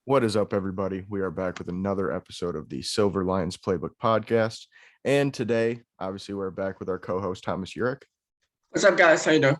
What is up, everybody? We are back with another episode of the Silver Lions Playbook podcast. And today, obviously, we're back with our co-host, Thomas Urich. What's up, guys? How you doing?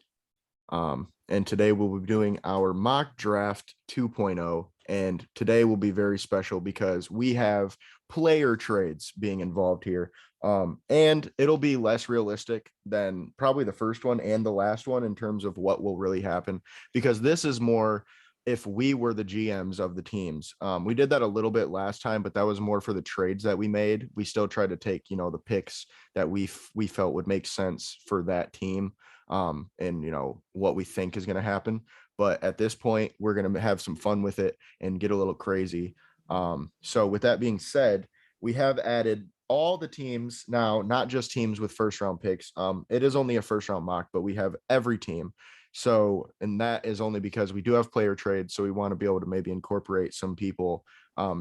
And today we'll be doing our mock draft 2.0. And today will be very special because we have player trades being involved here. And it'll be less realistic than probably the first one and the last one in terms of what will really happen, because this is more if we were the GMs of the teams. We did that a little bit last time, but that was more for the trades that we made. We still tried to take, the picks that we felt would make sense for that team, and what we think is going to happen. But at this point, we're going to have some fun with it and get a little crazy. So with that being said, we have added all the teams now, not just teams with first round picks. It is only a first round mock, but we have every team. So, and that is only because we do have player trades. So we want to be able to maybe incorporate some people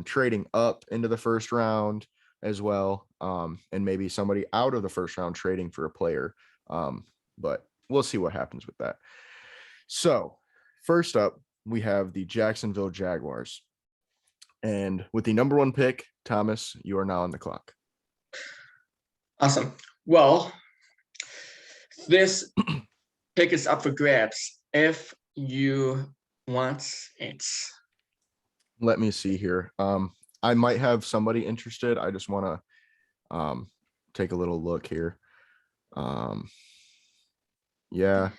trading up into the first round as well. And maybe somebody out of the first round trading for a player. But we'll see what happens with that. So first up, we have the Jacksonville Jaguars. And with the number one pick, Thomas, you are now on the clock. Awesome. Well, this pick is up for grabs if you want it. Let me see here. I might have somebody interested. I just want to take a little look here. Yeah,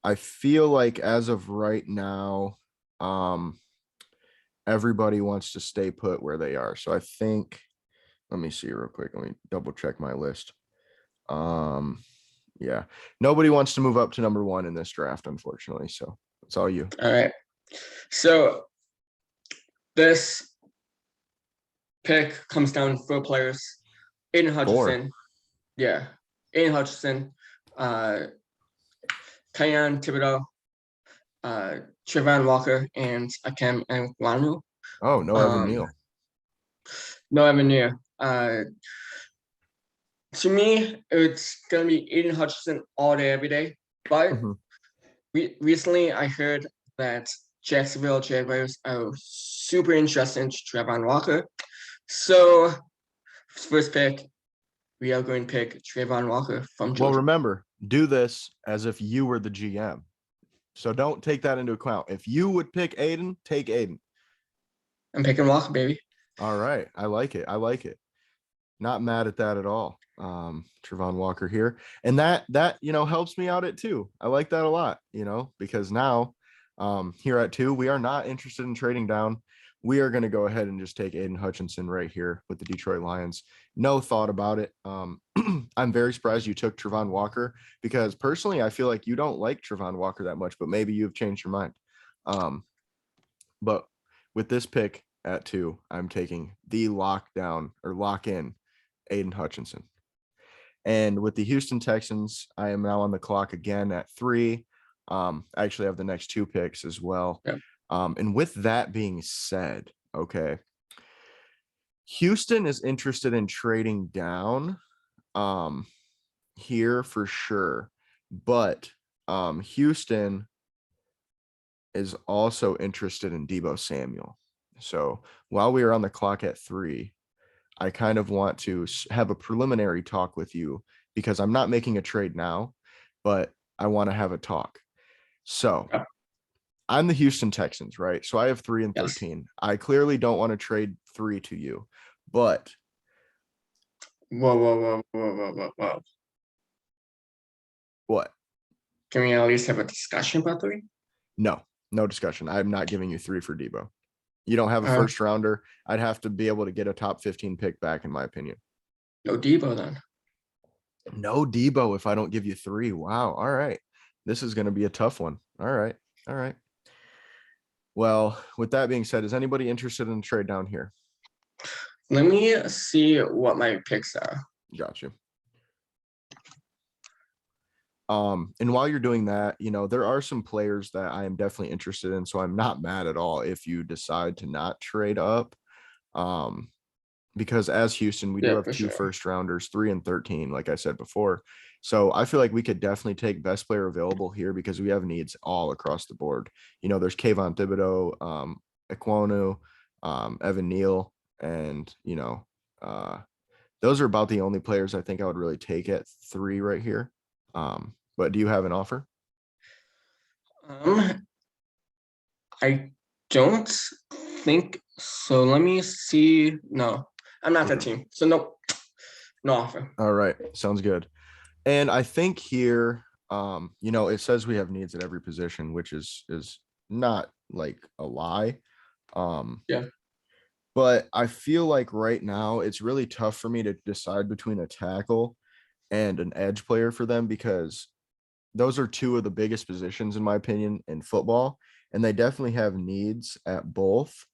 I feel like as of right now, everybody wants to stay put where they are. So I think, let me see real quick. Let me double check my list. Yeah, nobody wants to move up to number one in this draft, unfortunately. So it's all you. All right. So this pick comes down to 4 players. Aiden Hutchinson. Yeah. Aiden Hutchinson. Kayan Thibodeau. Trayvon Walker and Akem Nkwanu. Oh, no, Evan Neal. No Evan Neal. To me, it's gonna be Aiden Hutchinson all day, every day. But recently, I heard that Jacksonville Jaguars are super interested in Trayvon Walker. So, first pick, we are going to pick Trayvon Walker from Georgia. Well, remember, do this as if you were the GM. So don't take that into account. If you would pick Aiden, take Aiden. I'm picking Walker, baby. All right. I like it. Not mad at that at all. Trayvon Walker here. And that helps me out at 2. I like that a lot, because now here at 2, we are not interested in trading down. We are going to go ahead and just take Aiden Hutchinson right here with the Detroit Lions. No thought about it. I'm very surprised you took Trayvon Walker, because personally, I feel like you don't like Trayvon Walker that much, but maybe you've changed your mind. But with this pick at 2, I'm taking the lock-in Aiden Hutchinson. And with the Houston Texans, I am now on the clock again at 3. I actually have the next 2 picks as well. Yeah. And with that being said, okay, Houston is interested in trading down here for sure. But Houston is also interested in Deebo Samuel. So while we are on the clock at 3, I kind of want to have a preliminary talk with you, because I'm not making a trade now, but I want to have a talk. So I'm the Houston Texans, right? So I have 3 and 13. Yes. I clearly don't want to trade 3 to you, but Whoa. What? Can we at least have a discussion about 3? No discussion. I'm not giving you 3 for Deebo. You don't have a first rounder. I'd have to be able to get a top 15 pick back, in my opinion. No Deebo then. No Deebo if I don't give you 3. Wow. All right. This is going to be a tough one. All right. Well, with that being said, is anybody interested in a trade down here? Let me see what my picks are. Got you. And while you're doing that, there are some players that I am definitely interested in. So I'm not mad at all if you decide to not trade up. Because as Houston, we do have 2 first rounders, 3 and 13, like I said before. So I feel like we could definitely take best player available here, because we have needs all across the board. There's Kayvon Thibodeau, Ekwonu, Evan Neal, and those are about the only players I think I would really take at 3 right here. But do you have an offer? I don't think so. Let me see. No, I'm not that team. So no offer. All right, sounds good. And I think here, it says we have needs at every position, which is not like a lie. Yeah. But I feel like right now it's really tough for me to decide between a tackle and an edge player for them, because those are two of the biggest positions, in my opinion, in football, and they definitely have needs at both.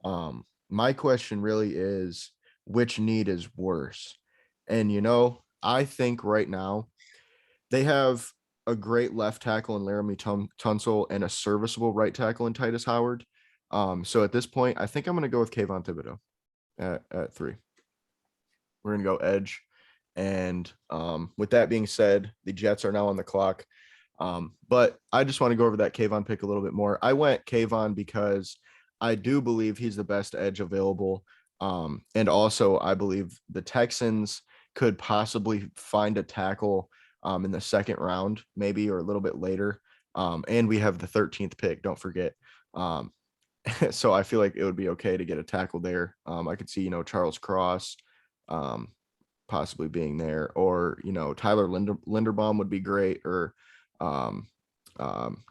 My question really is, which need is worse? And I think right now they have a great left tackle in Laramie Tunsil and a serviceable right tackle in Titus Howard. So at this point, I think I'm going to go with Kayvon Thibodeau at 3. We're going to go edge. And with that being said, the Jets are now on the clock. But I just want to go over that Kayvon pick a little bit more. I went Kayvon because I do believe he's the best edge available. And also, I believe the Texans could possibly find a tackle in the second round, maybe, or a little bit later. And we have the 13th pick, don't forget. So I feel like it would be okay to get a tackle there. I could see, Charles Cross possibly being there, or, Tyler Linderbaum would be great, or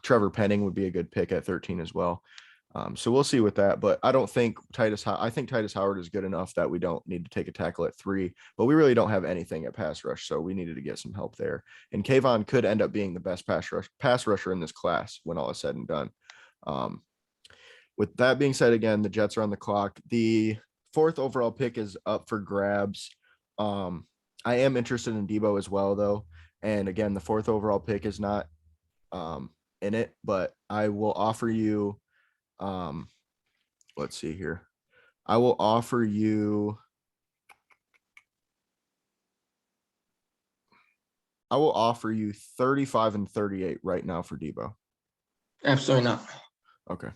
Trevor Penning would be a good pick at 13 as well. So we'll see with that, but I don't think I think Titus Howard is good enough that we don't need to take a tackle at 3, but we really don't have anything at pass rush. So we needed to get some help there. And Kayvon could end up being the best pass rusher in this class when all is said and done. With that being said, again, the Jets are on the clock. The 4th overall pick is up for grabs. I am interested in Debo as well, though. And again, the 4th overall pick is not in it, but I will offer you, let's see here. I will offer you 35 and 38 right now for Debo. Absolutely not. Okay.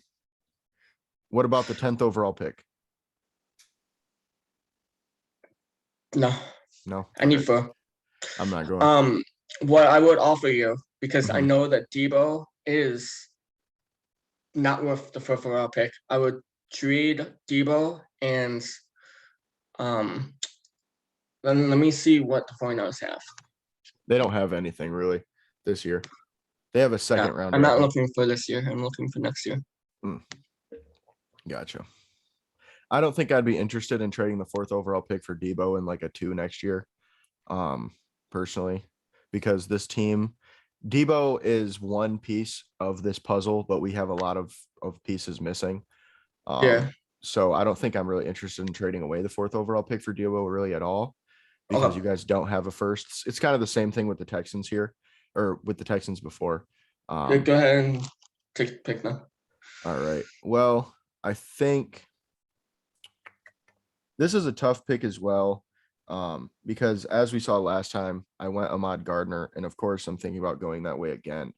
What about the 10th overall pick? No. I need 4. I'm not going. What I would offer you, because I know that Debo is not worth the 4th overall pick, I would trade Debo and let me see what the 49ers have. They don't have anything really this year. They have a second round. I'm not looking for this year. I'm looking for next year. Gotcha. I don't think I'd be interested in trading the 4th overall pick for Debo in like a 2 next year. Personally, because this team, Debo is one piece of this puzzle, but we have a lot of pieces missing. So I don't think I'm really interested in trading away the 4th overall pick for Debo really at all, because you guys don't have a first. It's kind of the same thing with the Texans here, or with the Texans before. Go ahead and take the pick now. All right. Well, I think this is a tough pick as well, because as we saw last time, I went Ahmad Gardner, and of course I'm thinking about going that way again.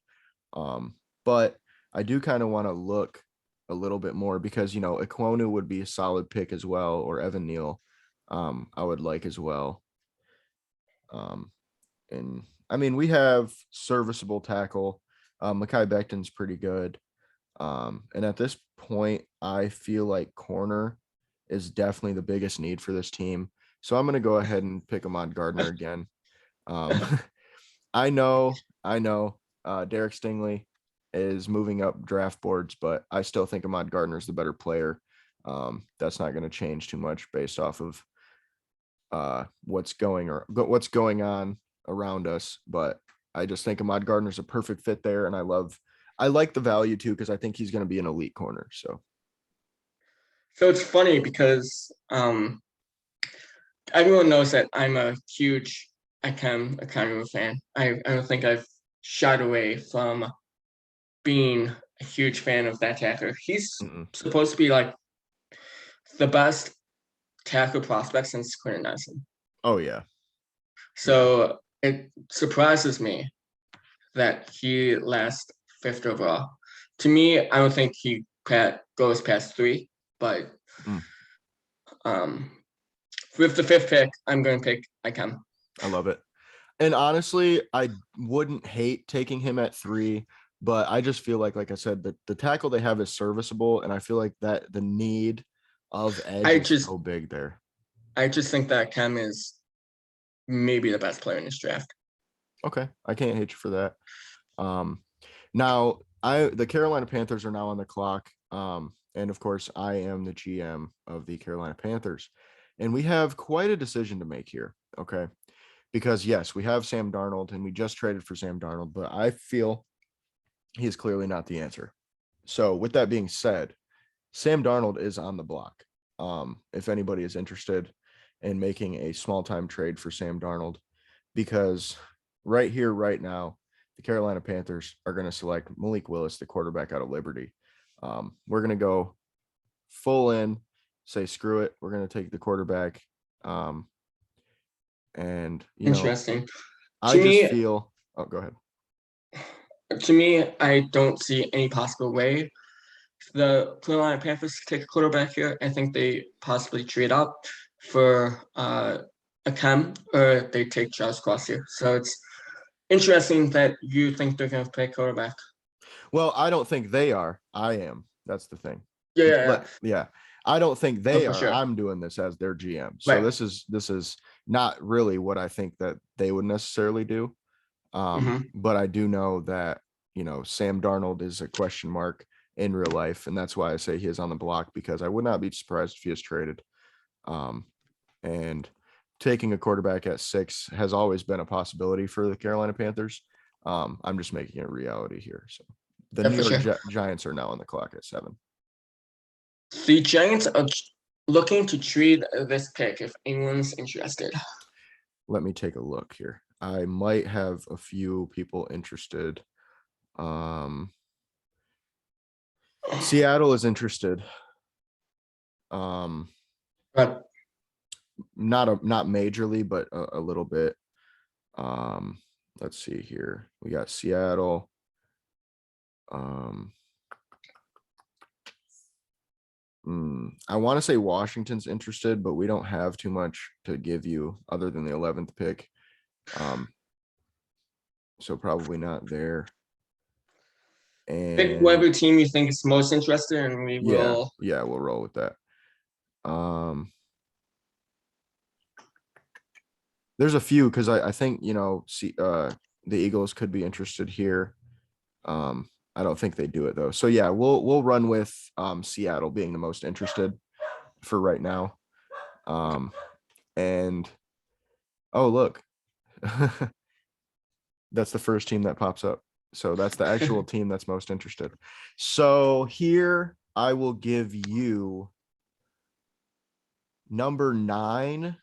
But I do kind of want to look a little bit more, because Ekwonu would be a solid pick as well, or Evan Neal, I would like as well. And I mean, we have serviceable tackle. Mekhi Becton's pretty good. And at this point, I feel like corner is definitely the biggest need for this team. So I'm going to go ahead and pick Ahmad Gardner again. I know Derek Stingley is moving up draft boards, but I still think Ahmad Gardner is the better player. That's not going to change too much based off of what's going on around us. But I just think Ahmad Gardner's a perfect fit there, and I like the value too, because I think he's going to be an elite corner. So it's funny because everyone knows that I'm a huge Ekwonu fan. I don't think I've shied away from being a huge fan of that tackler. He's supposed to be like the best tackle prospect since Quentin Nelson. Oh yeah. So it surprises me that he last 5th overall. To me, I don't think he goes past 3. But Mm. With the 5th pick, I'm going to pick Icam. I love it. And honestly, I wouldn't hate taking him at 3, but I just feel like I said, the tackle they have is serviceable, and I feel like that the need of edge is so big there. I just think that Icam is maybe the best player in this draft. Okay, I can't hate you for that. Now the Carolina Panthers are now on the clock. And of course, I am the GM of the Carolina Panthers, and we have quite a decision to make here. Okay. Because yes, we have Sam Darnold, and we just traded for Sam Darnold, but I feel he is clearly not the answer. So with that being said, Sam Darnold is on the block. If anybody is interested in making a small-time trade for Sam Darnold, because right here, right now, the Carolina Panthers are going to select Malik Willis, the quarterback out of Liberty. We're going to go full in, say screw it. We're going to take the quarterback. And Interesting. I just feel. Oh, go ahead. To me, I don't see any possible way the Carolina Panthers take a quarterback here. I think they possibly trade up for a Cam, or they take Charles Cross here. So it's interesting that you think they're going to play quarterback. Well, I don't think they are. I am. That's the thing. Yeah. I don't think they are. Sure. I'm doing this as their GM. So right. This is not really what I think that they would necessarily do. But I do know that, Sam Darnold is a question mark in real life. And that's why I say he is on the block, because I would not be surprised if he is traded. And taking a quarterback at 6 has always been a possibility for the Carolina Panthers. I'm just making it a reality here. So the New York Giants are now on the clock at 7. The Giants are looking to trade this pick if anyone's interested. Let me take a look here. I might have a few people interested. Seattle is interested. But not majorly, but a little bit. Let's see here. We got Seattle. I want to say Washington's interested, but we don't have too much to give you other than the 11th pick. So probably not there. And pick whatever team you think is most interested, and we will. Yeah, we'll roll with that. There's a few, because I think the Eagles could be interested here. I don't think they do it though. So yeah, we'll run with Seattle being the most interested for right now. And oh look, that's the first team that pops up. So that's the actual team that's most interested. So here I will give you number 9.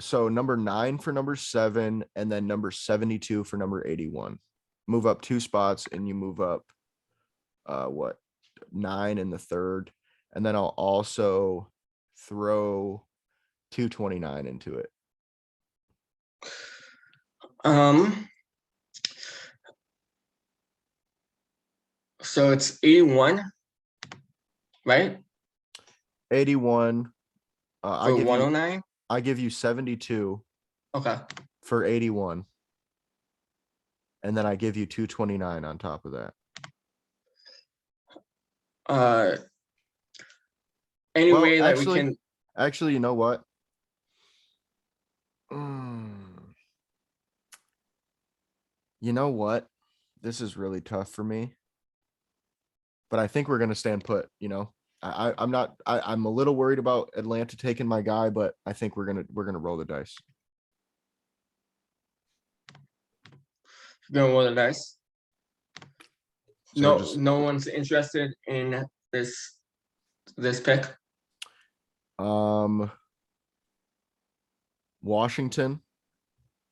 So number 9 for number 7, and then number 72 for number 81. Move up 2 spots, and you move up 9 in the 3rd, and then I'll also throw 229 into it. So it's 81, right? 81. For 109. I give you 72. Okay. For 81. And then I give you 229 on top of that. Anyway, that we can. Actually, you know what? You know what? This is really tough for me. But I think we're going to stand put, I'm a little worried about Atlanta taking my guy, but I think we're going to roll the dice. Going to roll the dice. So no one's interested in this pick. Washington.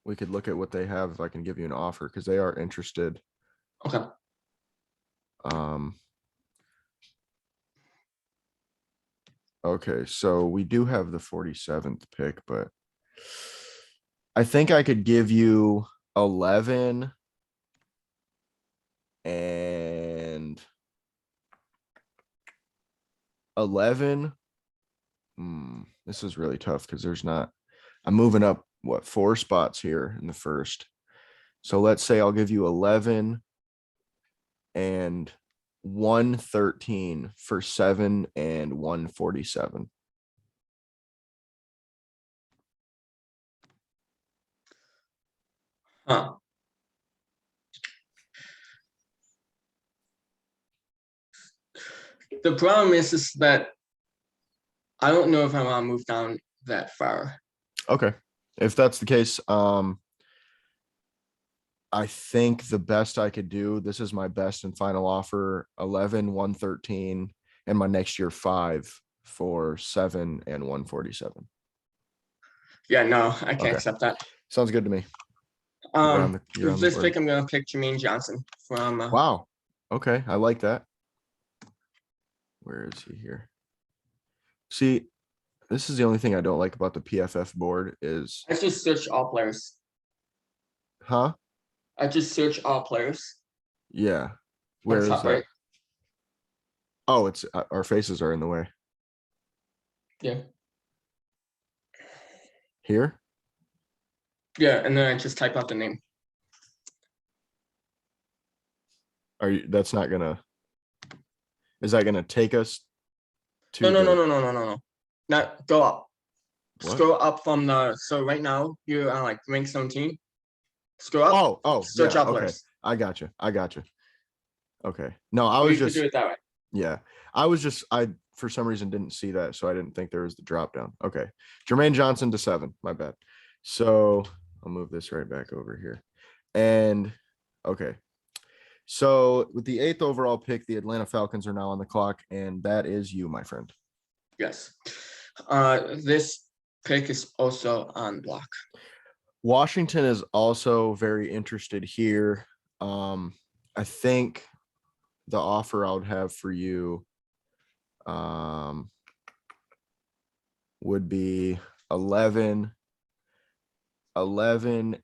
We could look at what they have if I can give you an offer, because they are interested. Okay. Okay, so we do have the 47th pick, but I think I could give you 11 and 11. This is really tough because I'm moving up 4 spots here in the first. So let's say I'll give you 11 and 113 for 7 and 147. Huh. The problem is that I don't know if I want to move down that far. Okay. If that's the case, I think the best I could do, this is my best and final offer, 11, 113, and my next year 5 for 7 and 147. Yeah, no, I can't Okay. accept that. Sounds good to me. With this pick, I'm gonna pick Jermaine Johnson from Wow. Okay, I like that. Where is he here? See, this is the only thing I don't like about the PFF board is I just search all players. huh? I just search all players. Yeah. Where is that? Right? Oh, it's our faces are in the way. Yeah. Here? Yeah, and then I just type out the name. That's not gonna, is that gonna take us to No. Not go up. What? Scroll up from so right now you're on like rank 17. Scroll up. Oh, search yeah, out okay. players. I got you. Okay. No, I was just do it that way. Yeah. I for some reason didn't see that, so I didn't think there was the drop down. Okay. Jermaine Johnson to 7. My bad. So I'll move this right back over here. And okay. So with the 8th overall pick, the Atlanta Falcons are now on the clock, and that is you, my friend. Yes. This pick is also on block. Washington is also very interested here. I think the offer I would have for you would be 11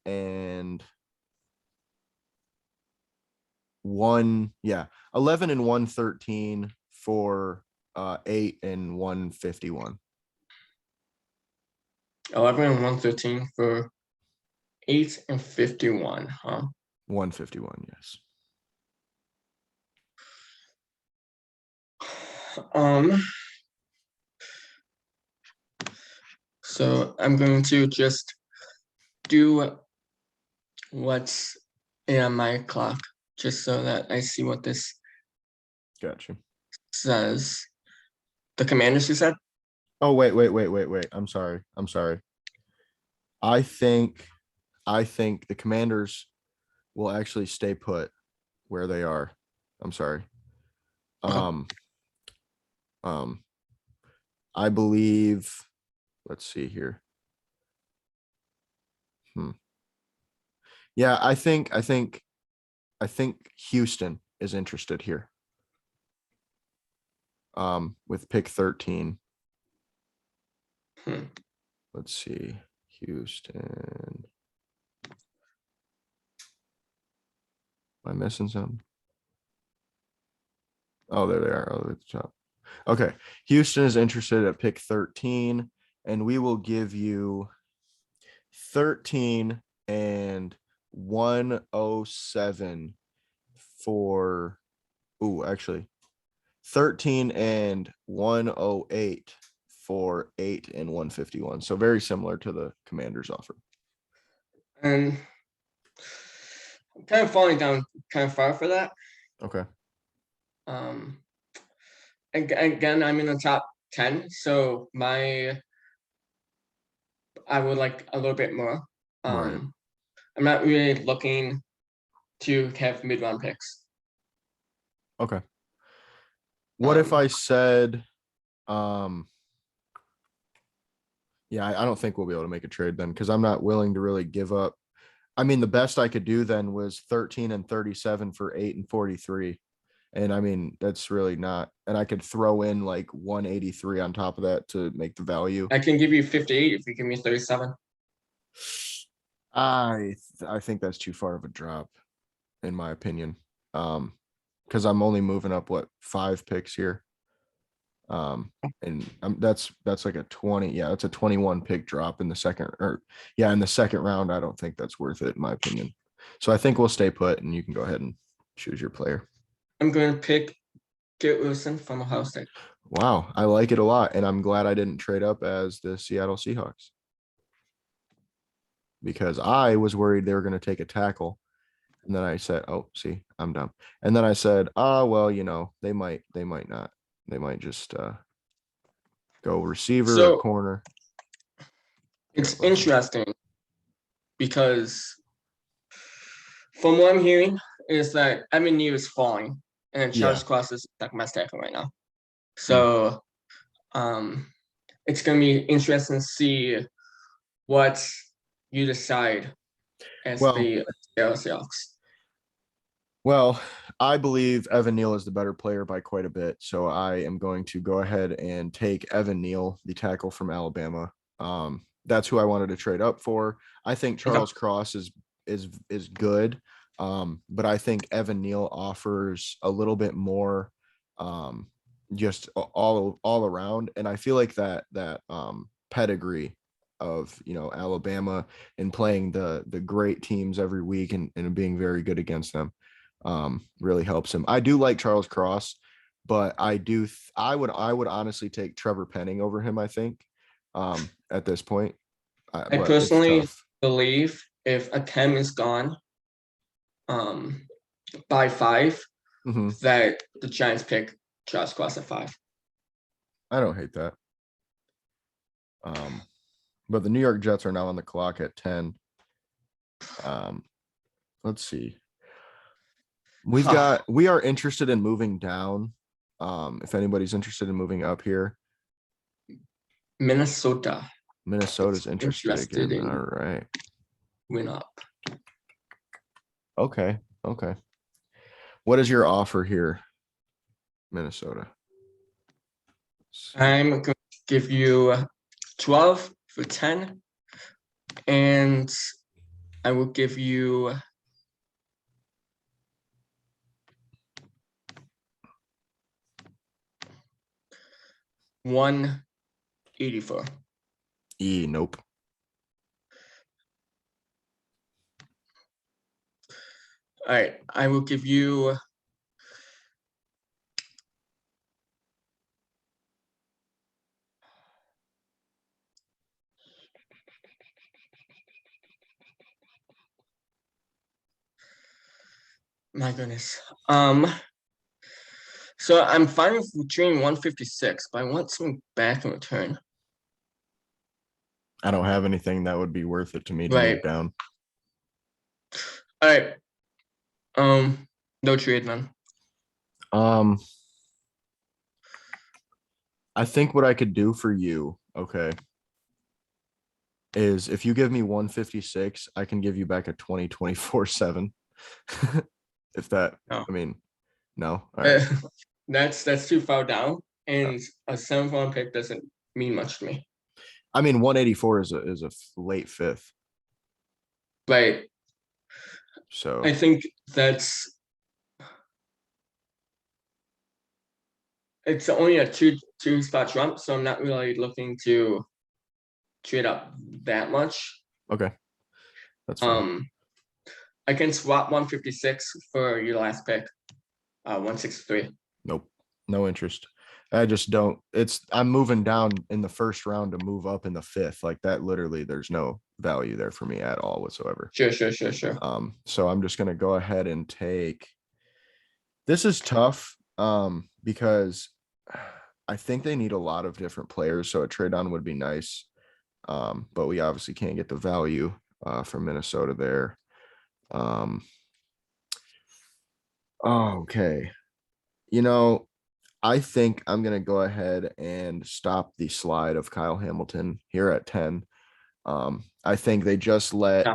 and 11 and 113 for 8 and 151. 11 and 113 for 8 and 51, huh? 151, yes. So I'm going to just do what's in my clock just so that I see what this Gotcha. says. The Commanders, you said? Oh, wait. I'm sorry. I think the Commanders will actually stay put where they are. I'm sorry. I believe, let's see here. Yeah, I think Houston is interested here. With pick 13. Let's see. Houston. Am I missing something? Oh, there they are. Oh, at the top. Okay. Houston is interested at pick 13, and we will give you 13 and 107 for, actually 13 and 108 for 8 and 151. So very similar to the Commanders offer. And I'm kind of falling down kind of far for that. Okay. Again, I'm in the top 10, so I would like a little bit more. Right. I'm not really looking to have mid-round picks. Okay. What if I said, yeah, I don't think we'll be able to make a trade then because I'm not willing to really give up. I mean, the best I could do then was 13 and 37 for 8 and 43. And I mean, that's really not, and I could throw in like 183 on top of that to make the value. I can give you 58 if you give me 37. I think that's too far of a drop, in my opinion. Because I'm only moving up 5 picks here. And that's like a 20. Yeah, it's a 21 pick drop in the second, in the second round. I don't think that's worth it in my opinion. So I think we'll stay put, and you can go ahead and choose your player. I'm going to pick Garrett Wilson from Ohio State. Wow, I like it a lot, and I'm glad I didn't trade up as the Seattle Seahawks because I was worried they were going to take a tackle, and then I said, "Oh, see, I'm dumb." And then I said, well, they might not. They might just go receiver or corner. It's interesting because from what I'm hearing is that Evan Neal is falling, and Charles Cross is second best tackle right now. So, it's going to be interesting to see what you decide as the Seahawks. Well, I believe Evan Neal is the better player by quite a bit. So I am going to go ahead and take Evan Neal, the tackle from Alabama. That's who I wanted to trade up for. I think Charles Cross is good. But I think Evan Neal offers a little bit more just all around. And I feel like that pedigree of Alabama and playing the great teams every week and being very good against them really helps him. I do like Charles Cross, but I would honestly take Trevor Penning over him, I think, at this point. I personally believe if Akem is gone by 5, that the Giants pick Charles Cross at 5. I don't hate that. But the New York Jets are now on the clock at 10. Let's see. We are interested in moving down. If anybody's interested in moving up here. Minnesota's interested in. All right. Win up. Okay. What is your offer here, Minnesota? I'm going to give you 12 for 10, and I will give you $184. Nope. All right, I will give you my goodness. So I'm fine with trading 156, but I want something back in return. I don't have anything that would be worth it to me to move down. All right. No trade, man. I think what I could do for you, is if you give me 156, I can give you back a 2024-7. If that, I mean, no. All right. That's too far down, and a 7th round pick doesn't mean much to me. I mean, 184 is a late 5th. Right. So I think it's only a two spot jump, so I'm not really looking to trade up that much. Okay. That's fine. I can swap 156 for your last pick, 163. Nope. No interest. I just don't. I'm moving down in the first round to move up in the 5th. Like that, literally, there's no value there for me at all whatsoever. Sure. So I'm just gonna go ahead and take. This is tough, because I think they need a lot of different players. So a trade on would be nice, but we obviously can't get the value from Minnesota there. Okay. I think I'm going to go ahead and stop the slide of Kyle Hamilton here at 10. I think they just let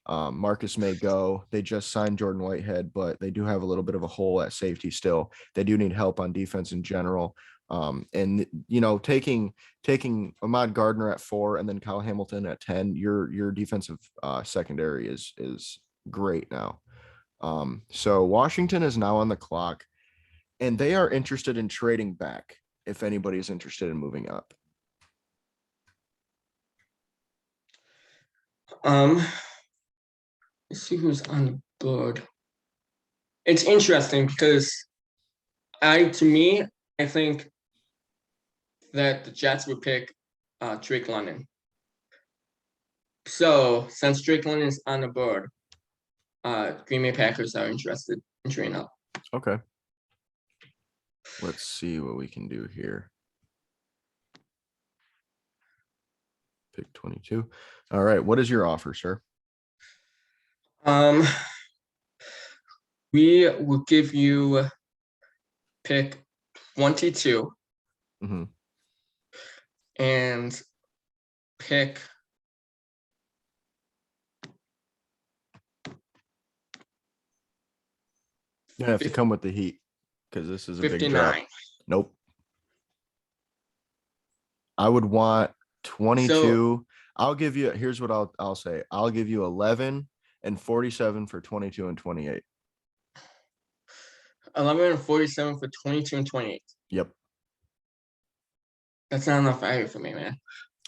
Marcus May go. They just signed Jordan Whitehead, but they do have a little bit of a hole at safety still. They do need help on defense in general. And taking Ahmad Gardner at 4 and then Kyle Hamilton at 10, your defensive secondary is great now. So Washington is now on the clock, and they are interested in trading back if anybody is interested in moving up. Let's see who's on the board. It's interesting because I think that the Jets would pick Drake London. So since Drake London is on the board, Green Bay Packers are interested in trading up. Okay. Let's see what we can do here. Pick 22. All right. What is your offer, sir? We will give you pick 22 and pick You have to come with the heat because this is a 59. big drop. Nope. I would want 22. So, I'll give you, here's what I'll say. I'll give you 11 and 47 for 22 and 28. 11 and 47 for 22 and 28. Yep. That's not enough value for me, man.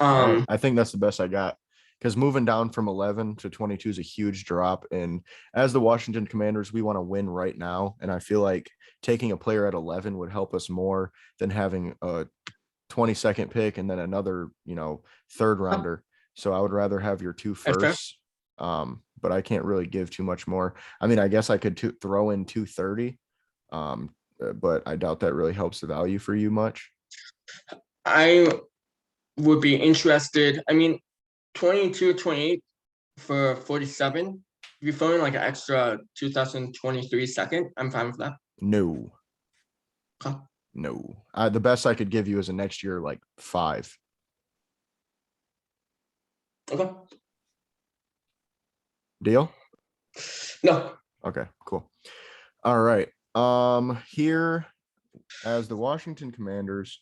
All right. I think that's the best I got, because moving down from 11 to 22 is a huge drop. And as the Washington Commanders, we want to win right now. And I feel like taking a player at 11 would help us more than having a 22nd pick and then another, third rounder. So I would rather have your two firsts. But I can't really give too much more. I mean, I guess I could throw in 230. But I doubt that really helps the value for you much. I would be interested. I mean, 22, 28 for 47. If you're throwing like an extra 2023 second, I'm fine with that. No. Okay. No. The best I could give you is a next year, like 5. Okay. Deal? No. Okay, cool. All right. Here as the Washington Commanders,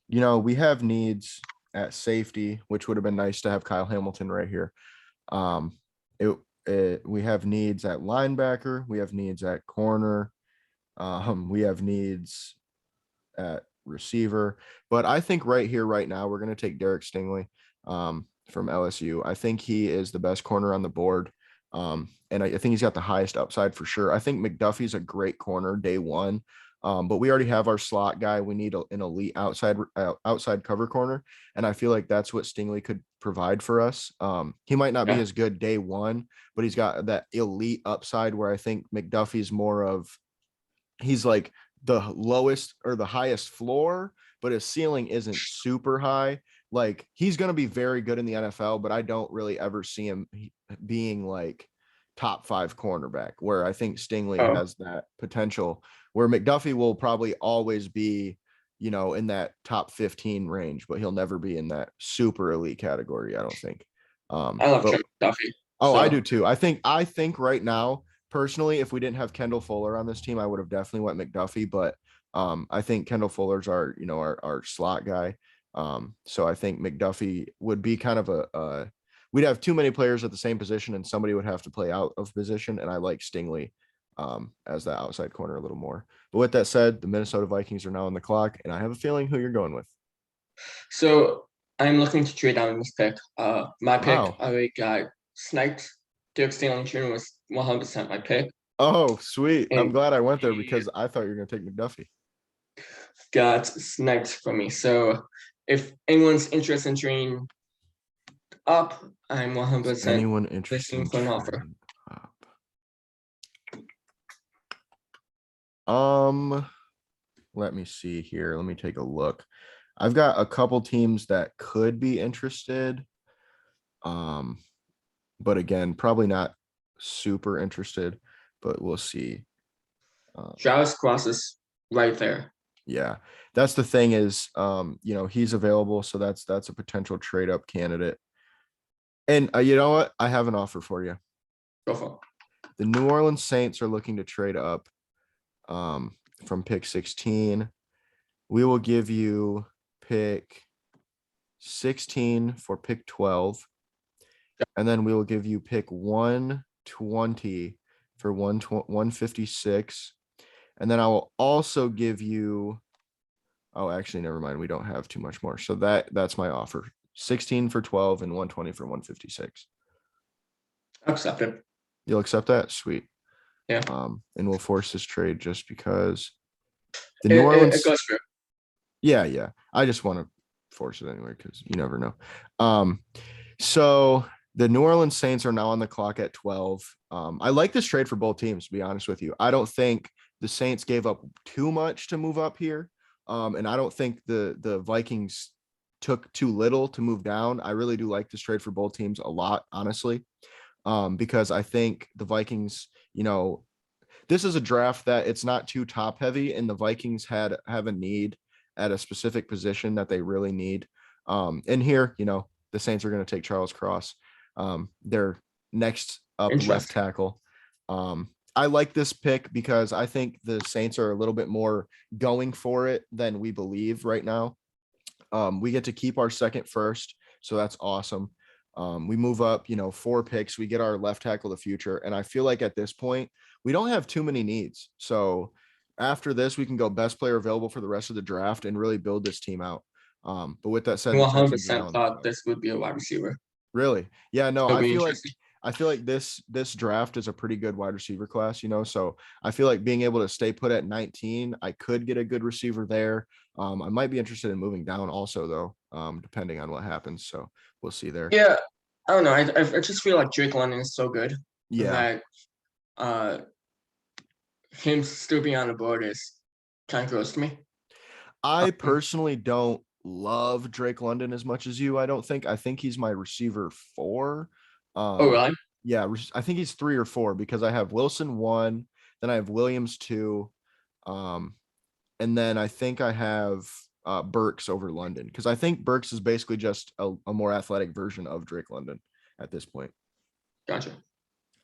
we have needs at safety, which would have been nice to have Kyle Hamilton right here. We have needs at linebacker. We have needs at corner. We have needs at receiver. But I think right here, right now, we're going to take Derek Stingley from LSU. I think he is the best corner on the board. And I think he's got the highest upside for sure. I think McDuffie's a great corner day one. But we already have our slot guy. We need an elite outside cover corner. And I feel like that's what Stingley could provide for us. He might not be as good day one, but he's got that elite upside where I think McDuffie's more of, he's like the lowest or the highest floor, but his ceiling isn't super high. Like, he's going to be very good in the NFL, but I don't really ever see him being like top 5 cornerback, where I think Stingley has that potential, where McDuffie will probably always be, in that top 15 range, but he'll never be in that super elite category, I don't think. I love Trent McDuffie. Oh, so. I do too. I think right now, personally, if we didn't have Kendall Fuller on this team, I would have definitely went McDuffie, but I think Kendall Fuller's our slot guy. So I think McDuffie would be kind of we'd have too many players at the same position and somebody would have to play out of position. And I like Stingley as that outside corner a little more. But with that said, the Minnesota Vikings are now on the clock, and I have a feeling who you're going with. So I'm looking to trade down this pick. My pick, I got sniped. Derek Stingley Jr. was 100% my pick. Oh, sweet. And I'm glad I went there because I thought you were going to take McDuffie. Got sniped from me. So if anyone's interested in trading up, I'm 100% anyone interested in for an offer. Let me see here. Let me take a look. I've got a couple teams that could be interested. But again, probably not super interested, but we'll see. Travis Cross is right there. Yeah, that's the thing is, he's available, so that's a potential trade up candidate. And you know what? I have an offer for you. Go for it. The New Orleans Saints are looking to trade up from pick 16. We will give you pick 16 for pick 12. And then we will give you pick 120 for 156. And then I will also give you, oh, actually, never mind. We don't have too much more. So that's my offer. 16 for 12 and 120 for 156. Accepted. You'll accept that? Sweet. Yeah. And we'll force this trade just because the New Orleans. It goes through. Yeah. I just want to force it anyway because you never know. So the New Orleans Saints are now on the clock at 12. I like this trade for both teams, to be honest with you. I don't think the Saints gave up too much to move up here. And I don't think the Vikings took too little to move down. I really do like this trade for both teams a lot, honestly, because I think the Vikings, this is a draft that it's not too top heavy, and the Vikings have a need at a specific position that they really need. And here, the Saints are going to take Charles Cross. Their next up left tackle. I like this pick because I think the Saints are a little bit more going for it than we believe right now. We get to keep our second first, so that's awesome. We move up, 4 picks. We get our left tackle of the future, and I feel like at this point we don't have too many needs. So after this, we can go best player available for the rest of the draft and really build this team out. But with that said, 100% thought this would be a wide receiver. Really? Yeah, no, I feel like this draft is a pretty good wide receiver class, so I feel like being able to stay put at 19, I could get a good receiver there. I might be interested in moving down also though, depending on what happens. So we'll see there. Yeah. I don't know. I just feel like Drake London is so good. Yeah. That him still being on the board is kind of gross to me. I personally don't love Drake London as much as you. I think he's my receiver 4. Oh, really? Yeah, I think he's 3 or 4 because I have Wilson 1, then I have Williams 2, and then I think I have Burks over London because I think Burks is basically just a more athletic version of Drake London at this point. Gotcha.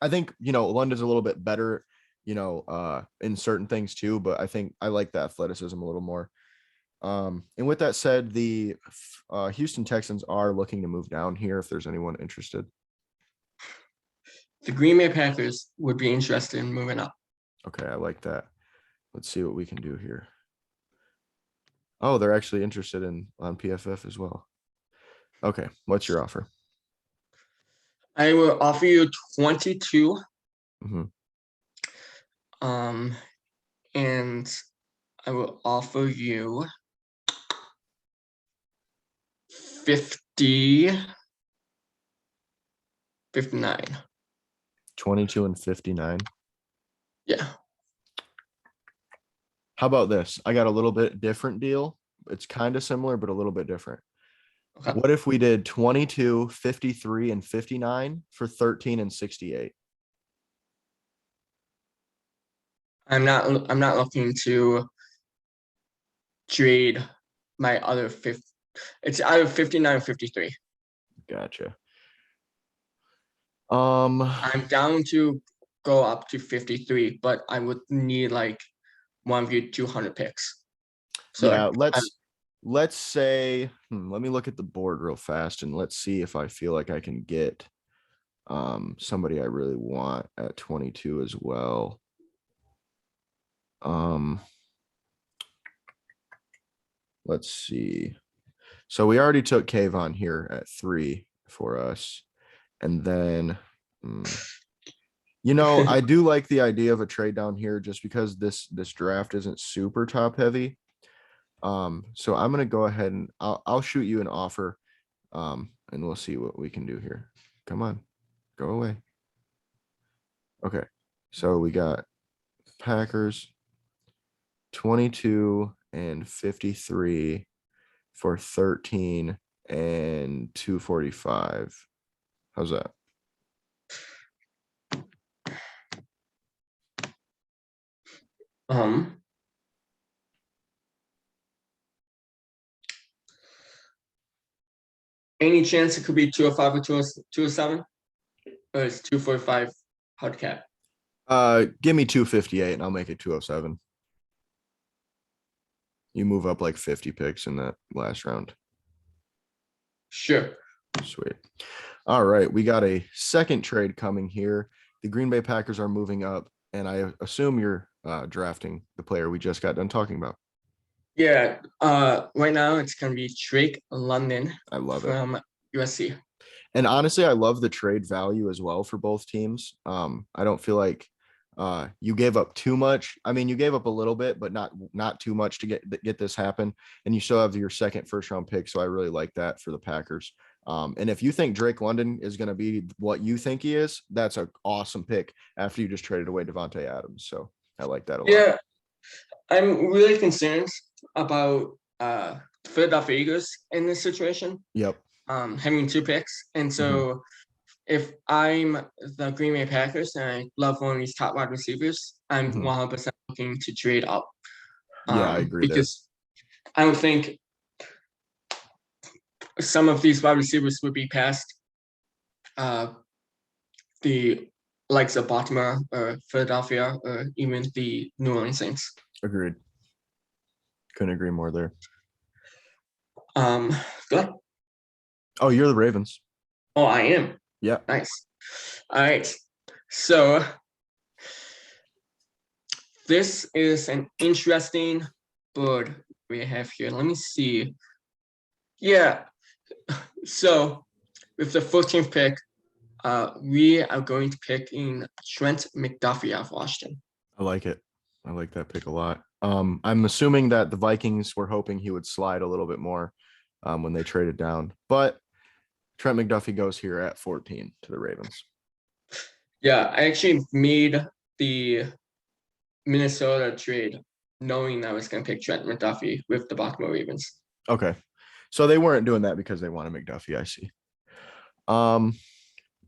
I think, London's a little bit better, in certain things too, but I think I like the athleticism a little more. And with that said, the Houston Texans are looking to move down here if there's anyone interested. The Green Bay Packers would be interested in moving up. Okay, I like that. Let's see what we can do here. Oh, they're actually interested on PFF as well. Okay, what's your offer? I will offer you 22. Mm-hmm. And I will offer you 59. 22 and 59. Yeah. How about this? I got a little bit different deal. It's kind of similar, but a little bit different. Okay. What if we did 22, 53, and 59 for 13 and 68? I'm not looking to trade my other 50. It's either 59 or 53. Gotcha. I'm down to go up to 53, but I would need like 1v200 picks. So yeah, let's say, let me look at the board real fast and let's see if I feel like I can get somebody I really want at 22 as well. Let's see. So we already took Kayvon here at 3 for us. And then, I do like the idea of a trade down here just because this draft isn't super top heavy. So I'm going to go ahead and I'll shoot you an offer, and we'll see what we can do here. Come on, go away. Okay. So we got Packers 22 and 53 for 13 and 245. How's that? Any chance it could be 205 or 207? Or it's 245 hard cap? Give me 258 and I'll make it 207. You move up like 50 picks in that last round. Sure. Sweet. All right. We got a second trade coming here. The Green Bay Packers are moving up And I assume you're drafting the player we just got done talking about. Yeah. Right now it's gonna be Drake London I love it. from USC. And honestly, I love the trade value as well for both teams. I don't feel like you gave up too much. I mean, you gave up a little bit, but not too much to get this happen. And you still have your second first round pick, so I really like that for the Packers. And if you think Drake London is going to be what you think he is, that's an awesome pick after you just traded away Devontae Adams. So I like that a lot. Yeah, I'm really concerned about Philadelphia Eagles in this situation. Yep. Having 2 picks, and so if I'm the Green Bay Packers and I love one of these top wide receivers, I'm 100% looking to trade up. Yeah, I agree because I don't think some of these wide receivers would be past the likes of Baltimore or Philadelphia or even the New Orleans Saints. Agreed. Couldn't agree more there. Good. Oh, you're the Ravens. Oh, I am. Yeah. Nice. All right. So this is an interesting board we have here. Let me see. Yeah. So with the 14th pick, we are going to pick in Trent McDuffie out of Washington. I like it. I like that pick a lot. I'm assuming that the Vikings were hoping he would slide a little bit more when they traded down, but Trent McDuffie goes here at 14 to the Ravens. Yeah, I actually made the Minnesota trade knowing I was going to pick Trent McDuffie with the Baltimore Ravens. Okay. So they weren't doing that because they wanted McDuffie, I see.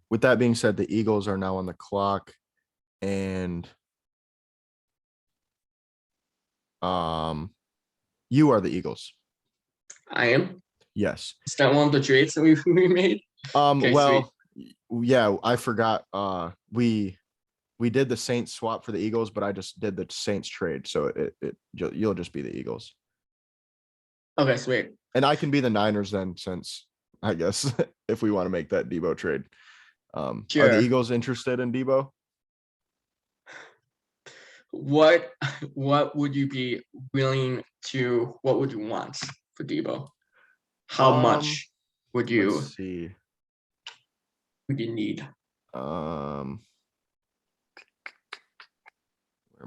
With that being said, the Eagles are now on the clock, and you are the Eagles. I am? Yes. Is that one of the trades that we made? Okay, well, sweet. Yeah, I forgot. We did the Saints swap for the Eagles, but I just did the Saints trade, so you'll just be the Eagles. Okay, sweet. And I can be the Niners then, since I guess if we want to make that Debo trade. Sure. Are the Eagles interested in Debo? What would you be willing to? What would you want for Debo? How much would you? Let's see. Would you need? Where am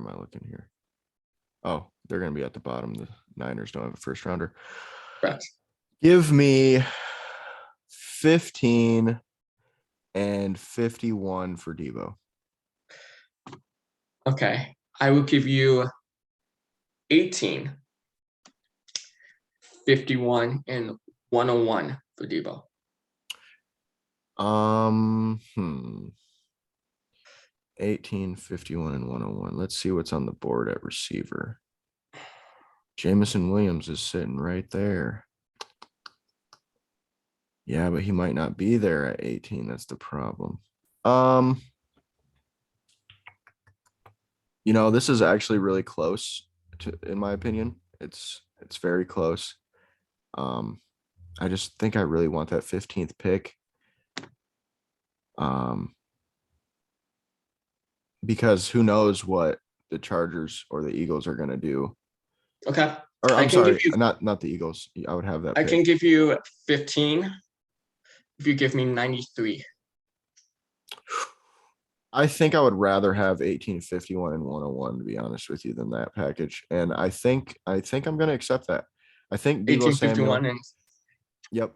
I looking here? Oh, they're going to be at the bottom. The Niners don't have a first rounder. Correct. Give me 15 and 51 for Debo. Okay. I will give you 18, 51, and 101 for Debo. 18, 51, and 101. Let's see what's on the board at receiver. Jameson Williams is sitting right there. Yeah, but he might not be there at 18. That's the problem. This is actually really close in my opinion. It's very close. I just think I really want that 15th pick. Because who knows what the Chargers or the Eagles are going to do. Okay. Or I'm sorry, not the Eagles. I would have that pick. I can give you 15 if you give me 93. I think I would rather have 18, 51, and 101, to be honest with you, than that package. And I think I'm going to accept that. I think Debo Samuel. Yep.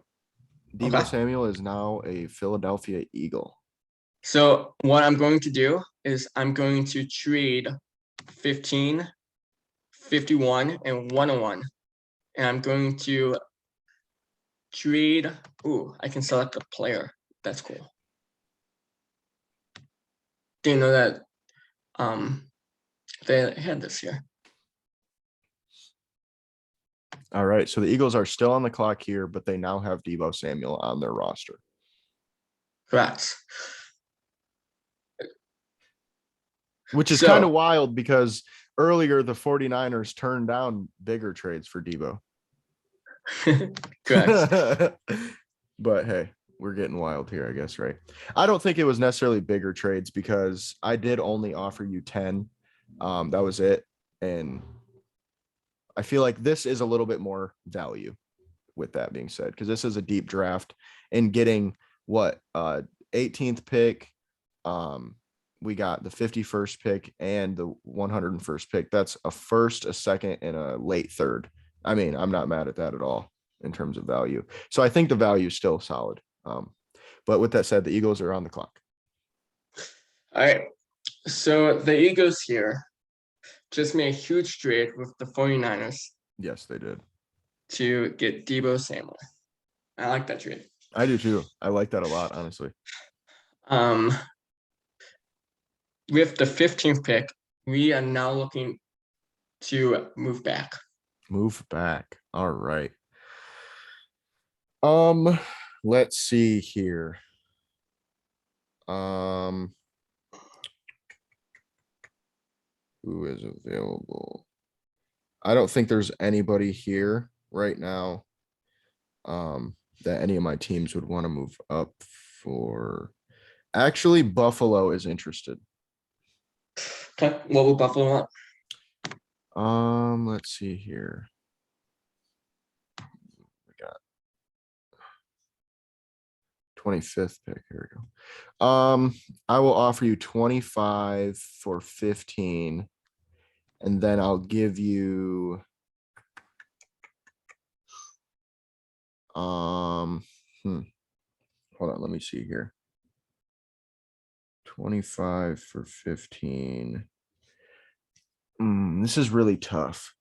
Debo Samuel is now a Philadelphia Eagle. So what I'm going to do is I'm going to trade 15, 51, and 101. And I'm going to trade. Ooh, I can select a player. That's cool. Didn't know that they had this here. All right. So the Eagles are still on the clock here, but they now have Debo Samuel on their roster. Correct. Which is kind of wild because earlier the 49ers turned down bigger trades for Debo. Correct. But hey, we're getting wild here, I guess, right? I don't think it was necessarily bigger trades because I did only offer you 10. That was it. And I feel like this is a little bit more value with that being said, because this is a deep draft and getting what 18th pick. We got the 51st pick and the 101st pick. That's a first, a second, and a late third. I mean, I'm not mad at that at all in terms of value. So I think the value is still solid. But with that said, the Eagles are on the clock. All right. So the Eagles here just made a huge trade with the 49ers. Yes, they did. To get Deebo Samuel. I like that trade. I do too. I like that a lot, honestly. With the 15th pick, we are now looking to move back. Move back. All right. Let's see here. Who is available? I don't think there's anybody here right now that any of my teams would want to move up for. Actually, Buffalo is interested. Okay, what will Buffalo want? Let's see here. We got 25th pick. Here we go. I will offer you 25 for 15, and then I'll give you hold on, let me see here. 25 for 15. This is really tough.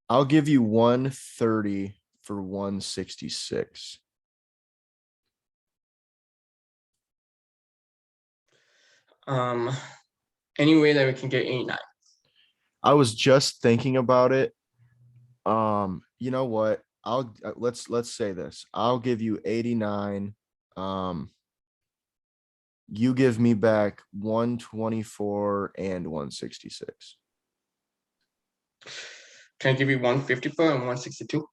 I'll give you 130 for 166. Any way that we can get 89. I was just thinking about it. You know what? Let's say this. I'll give you 89. You give me back 124 and 166. Can I give you 154 and 162?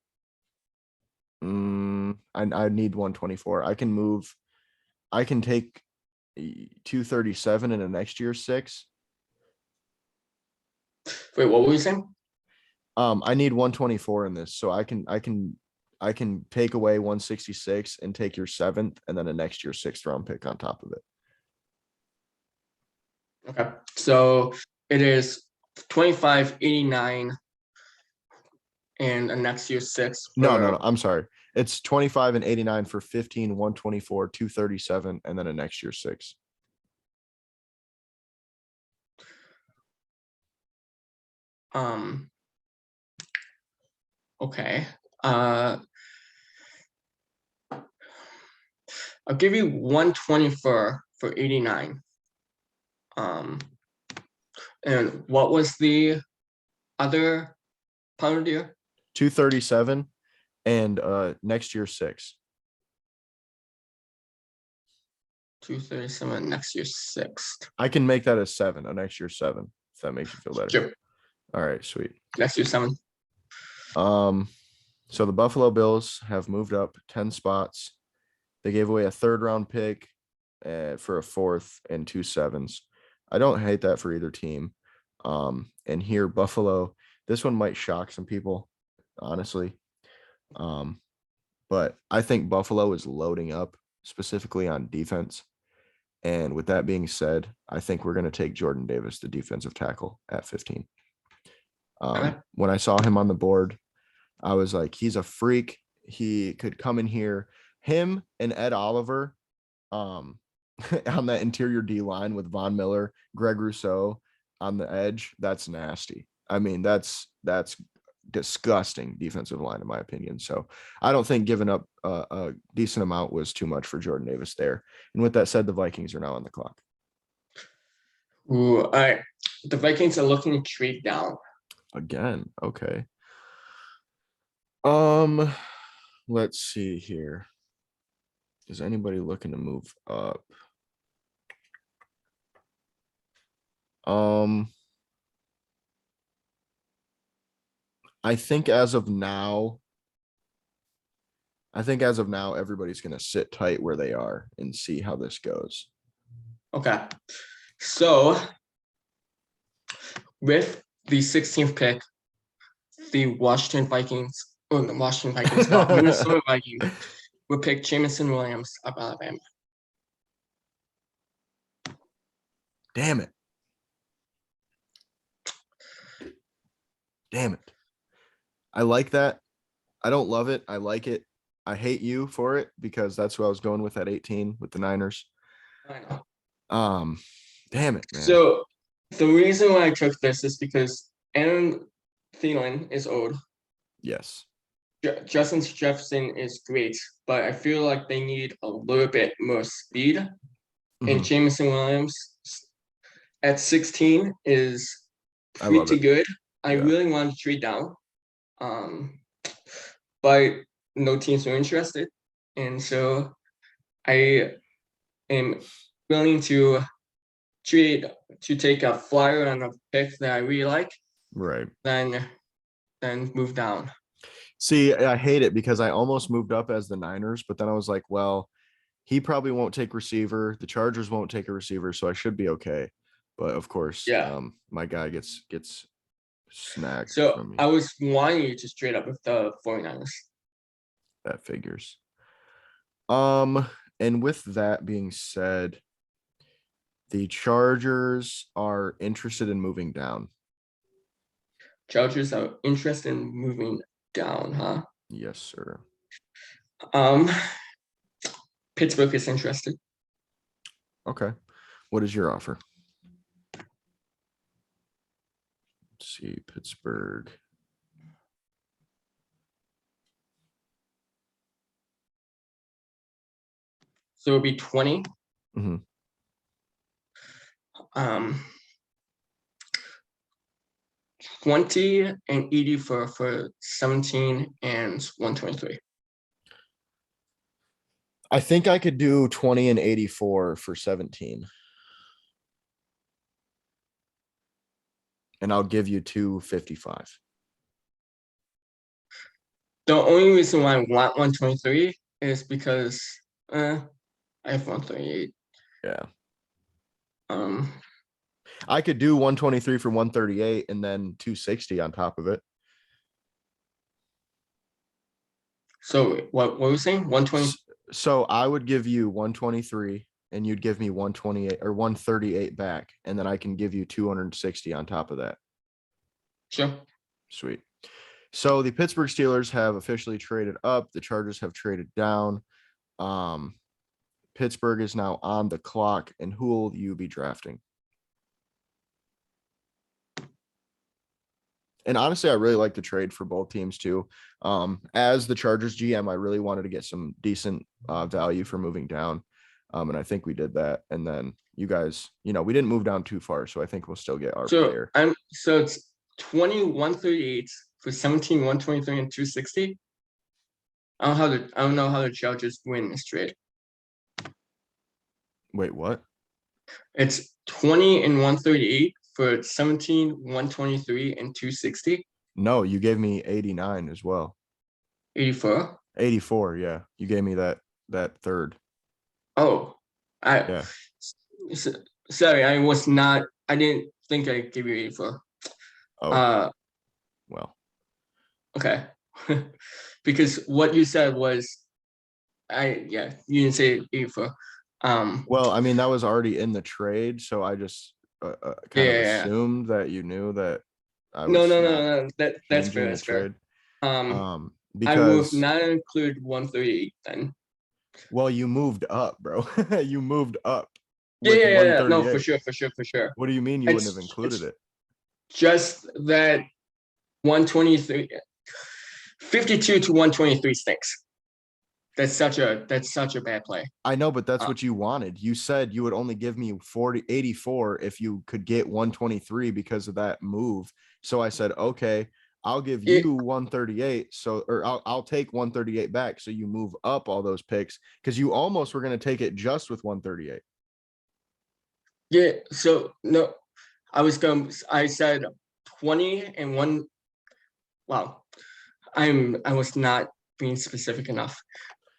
I need 124. I can take 237 in the next year's 6. Wait, what were you saying? I need 124 in this, so I can take away 166 and take your 7th and then a next year 6th round pick on top of it. Okay, so it is 25, 89, and a next year 6. No. I'm sorry. It's 25 and 89 for 15, 124, 237, and then a next year 6. Okay. I'll give you 124 for 89. And what was the other part of the year? 237 and next year 6. 237 next year 6. I can make that a 7, a next year 7, if that makes you feel better. Sure. All right, sweet. Next year 7. So the Buffalo Bills have moved up 10 spots. They gave away a 3rd round pick for a 4th and 2 7s. I don't hate that for either team. And here Buffalo, this one might shock some people, honestly. But I think Buffalo is loading up specifically on defense. And with that being said, I think we're going to take Jordan Davis, the defensive tackle, at 15. When I saw him on the board, I was like, he's a freak. He could come in here. Him and Ed Oliver on that interior D line with Von Miller, Greg Rousseau on the edge. That's nasty. I mean, that's disgusting defensive line, in my opinion. So I don't think giving up a decent amount was too much for Jordan Davis there. And with that said, the Vikings are now on the clock. Ooh, all right. The Vikings are looking to trade down. Again, okay. Let's see here. Is anybody looking to move up? I think as of now, I think as of now, everybody's going to sit tight where they are and see how this goes. Okay. So with the 16th pick, the Minnesota Vikings will pick Jameson Williams of Alabama. Damn it. Damn it. I like that. I don't love it. I like it. I hate you for it because that's who I was going with at 18 with the Niners. I know. Damn it, man. So the reason why I took this is because Aaron Thielen is old. Yes. Justin Jefferson is great, but I feel like they need a little bit more speed. And Jameson Williams at 16 is pretty good. I really want to trade down. But no teams were interested. And so I am willing to trade to take a flyer on a pick that I really like. Right. Then move down. See, I hate it because I almost moved up as the Niners, but then I was like, well, he probably won't take receiver. The Chargers won't take a receiver, so I should be okay. But of course, my guy gets snagged. So from me. I was wanting you to straight up with the 49ers. That figures. And with that being said, the Chargers are interested in moving down. Chargers are interested in moving down, huh? Yes, sir. Pittsburgh is interested. Okay. What is your offer? Let's see, Pittsburgh. So it would be 20. 20 and 80 for 17 and 123. I think I could do 20 and 84 for 17. And I'll give you 255. The only reason why I want 123 is because I have 138. Yeah. I could do 123 for 138 and then 260 on top of it. So what were we saying? 120. So I would give you 123 and you'd give me 128 or 138 back, and then I can give you 260 on top of that. Sure. Sweet. So the Pittsburgh Steelers have officially traded up. The Chargers have traded down. Pittsburgh is now on the clock, and who will you be drafting? And honestly, I really like the trade for both teams too. As the Chargers GM, I really wanted to get some decent value for moving down. And I think we did that. And then you guys, we didn't move down too far. So I think we'll still get our player. So it's 2138 for 17, 123, and 260. I don't know how the Chargers win this trade. Wait, what? It's 20 and 138 for 17, 123, and 260. No, you gave me 89 as well. 84? 84, yeah. You gave me that third. Oh, sorry, I didn't think I gave you 84. Oh, well. Okay. Because what you said was, you didn't say 84. Well, I mean, that was already in the trade, so I just kind of assumed that you knew that I was no. That's fair. That's fair. Because I will not include 138 then. Well, you moved up, bro. You moved up. Yeah. No, for sure. What do you mean you wouldn't have included it? Just that 123, 52 to 123 stinks. That's such a bad play. I know, but that's what you wanted. You said you would only give me 84 if you could get 123 because of that move. So I said, okay, I'll give you 138. Or I'll take 138 back. So you move up all those picks because you almost were going to take it just with 138. Yeah. So no, I said 20 and 1. Wow. I was not being specific enough.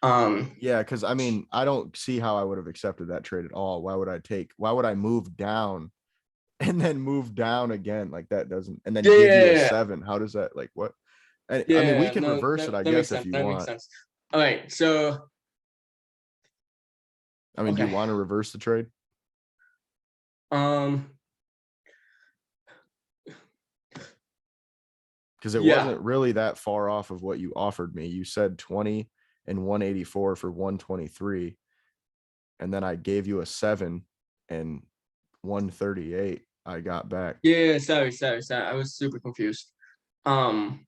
Yeah, because I mean, I don't see how I would have accepted that trade at all. Why would I move down and then move down again? Like that doesn't, and then give you a Yeah, 7. How does that, like, what? And I mean, we yeah, can no, reverse it, that, I that makes guess, if sense. you That makes want. sense. All right, so I mean, do you okay. want to reverse the trade? Um, Because it yeah, wasn't really that far off of what you offered me. You said 20 and 184 for 123. And then I gave you a 7 and 138 I got back. yeah. Sorry. I was super confused. Um,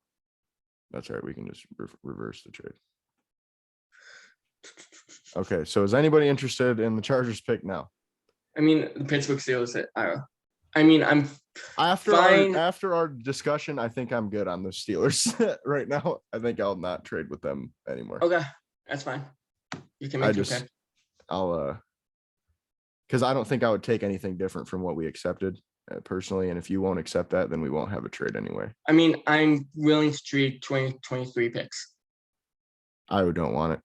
That's right. We can just reverse the trade. Okay. So is anybody interested in the Chargers pick now? I mean, the Pittsburgh Steelers. I mean, I'm After fine. our discussion, I think I'm good on the Steelers right now. I think I'll not trade with them anymore. Okay, that's fine. You can make your pick. I'll because I don't think I would take anything different from what we accepted personally. And if you won't accept that, then we won't have a trade anyway. I mean, I'm willing to trade 2023 picks. I don't want it.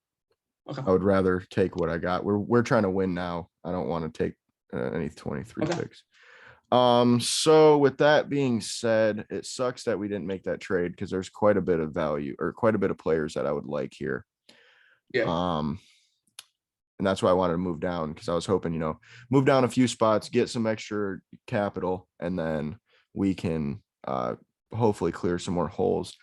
Okay. I would rather take what I got. We're trying to win now. I don't want to take any 23 picks. So with that being said, it sucks that we didn't make that trade because there's quite a bit of value or quite a bit of players that I would like here. Yeah. And that's why I wanted to move down because I was hoping, move down a few spots, get some extra capital, and then we can hopefully clear some more holes.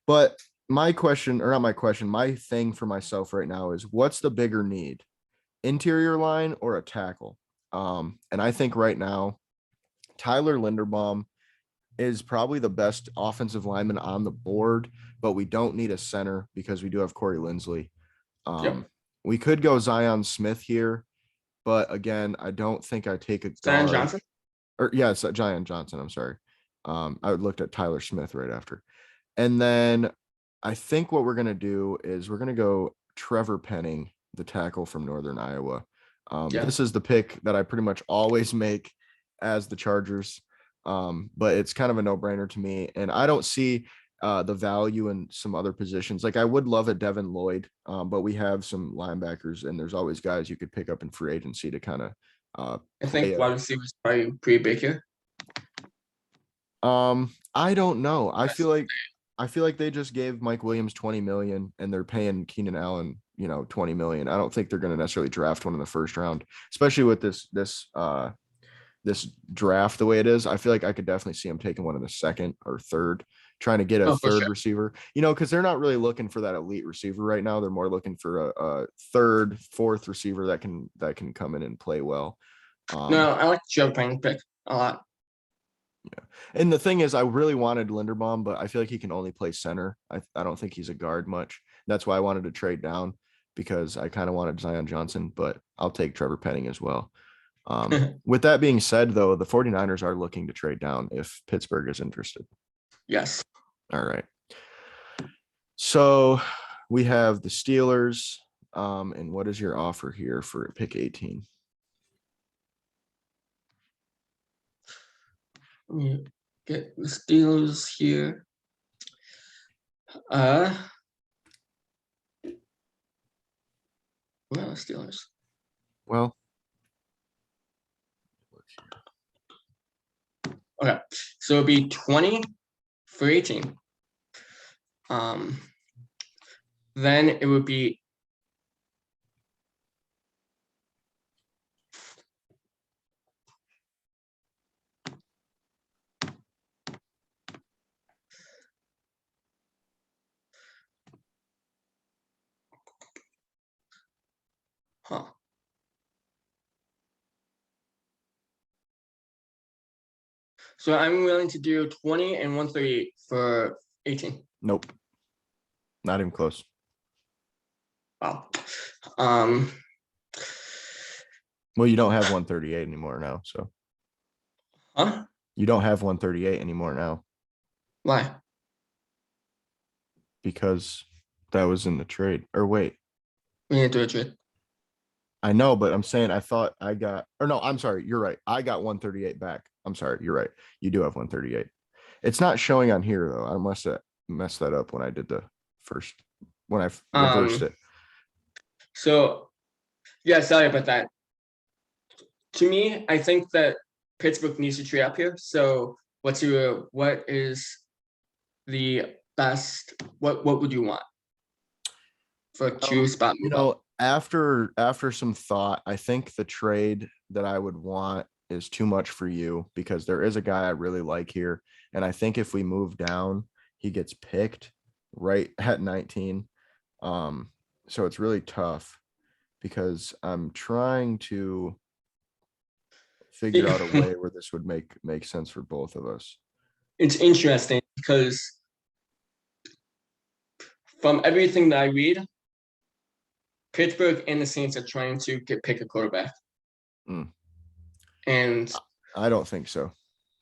But my thing for myself right now is what's the bigger need, interior line or a tackle? And I think right now, Tyler Linderbaum is probably the best offensive lineman on the board, but we don't need a center because we do have Corey Linsley. Yep. We could go Zion Smith here, but again, I don't think I take a Zion guard. Johnson? Or yeah, it's Zion Johnson. I'm sorry. I looked at Tyler Smith right after. And then I think what we're going to do is we're going to go Trevor Penning, the tackle from Northern Iowa. This is the pick that I pretty much always make as the Chargers. But it's kind of a no-brainer to me. And I don't see the value in some other positions. Like I would love a Devin Lloyd, but we have some linebackers and there's always guys you could pick up in free agency to kind of I think wide receiver is probably pretty big here. I don't know. I feel like they just gave Mike Williams 20 million and they're paying Keenan Allen, 20 million. I don't think they're going to necessarily draft one in the first round, especially with this draft the way it is. I feel like I could definitely see him taking one in the second or third, trying to get a third receiver, because they're not really looking for that elite receiver right now. They're more looking for a third, fourth receiver that can come in and play well. No, I like Joe Payne pick a lot. Yeah. And the thing is, I really wanted Linderbaum, but I feel like he can only play center. I don't think he's a guard much. That's why I wanted to trade down because I kind of wanted Zion Johnson, but I'll take Trevor Penning as well. With that being said, though, the 49ers are looking to trade down if Pittsburgh is interested. Yes. All right. So we have the Steelers. And what is your offer here for pick 18? Let me get the Steelers here. Where are the Steelers? Well, okay, so it'd be 20 for 18. Then it would be So I'm willing to do 20 and 138 for 18. Nope. Not even close. Wow. Well, you don't have 138 anymore now, so. Huh? You don't have 138 anymore now. Why? Because that was in the trade. Or wait. We need to do a trade. I know, but I'm saying I'm sorry. You're right. I got 138 back. I'm sorry. You're right. You do have 138. It's not showing on here, though. I must have messed that up when I did the first when I reversed it. So yeah, sorry about that. To me, I think that Pittsburgh needs to trade up here. So what is the best? What would you want for a two spot move up? After some thought, I think the trade that I would want is too much for you because there is a guy I really like here. And I think if we move down, he gets picked right at 19. So it's really tough because I'm trying to figure out a way where this would make sense for both of us. It's interesting because from everything that I read, Pittsburgh and the Saints are trying to pick a quarterback. And I don't think so,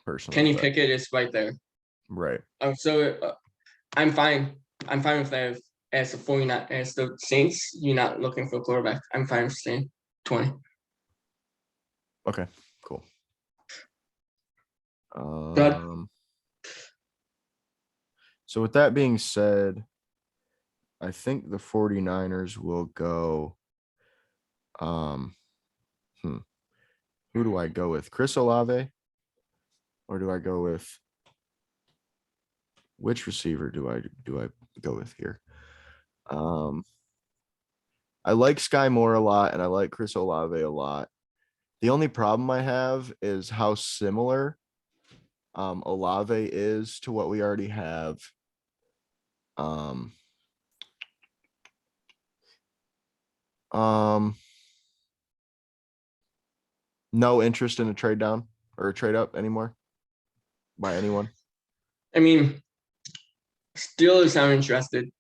personally. Kenny Pickett is right there. Right. So I'm fine. I'm fine with that. As the Saints, you're not looking for a quarterback. I'm fine with staying 20. Okay, cool. So with that being said, I think the 49ers will go. Who do I go with? Chris Olave? Or do I go with which receiver do I go with here? I like Sky Moore a lot and I like Chris Olave a lot. The only problem I have is how similar Olave is to what we already have. No interest in a trade down or a trade up anymore by anyone. I mean, Steelers are interested.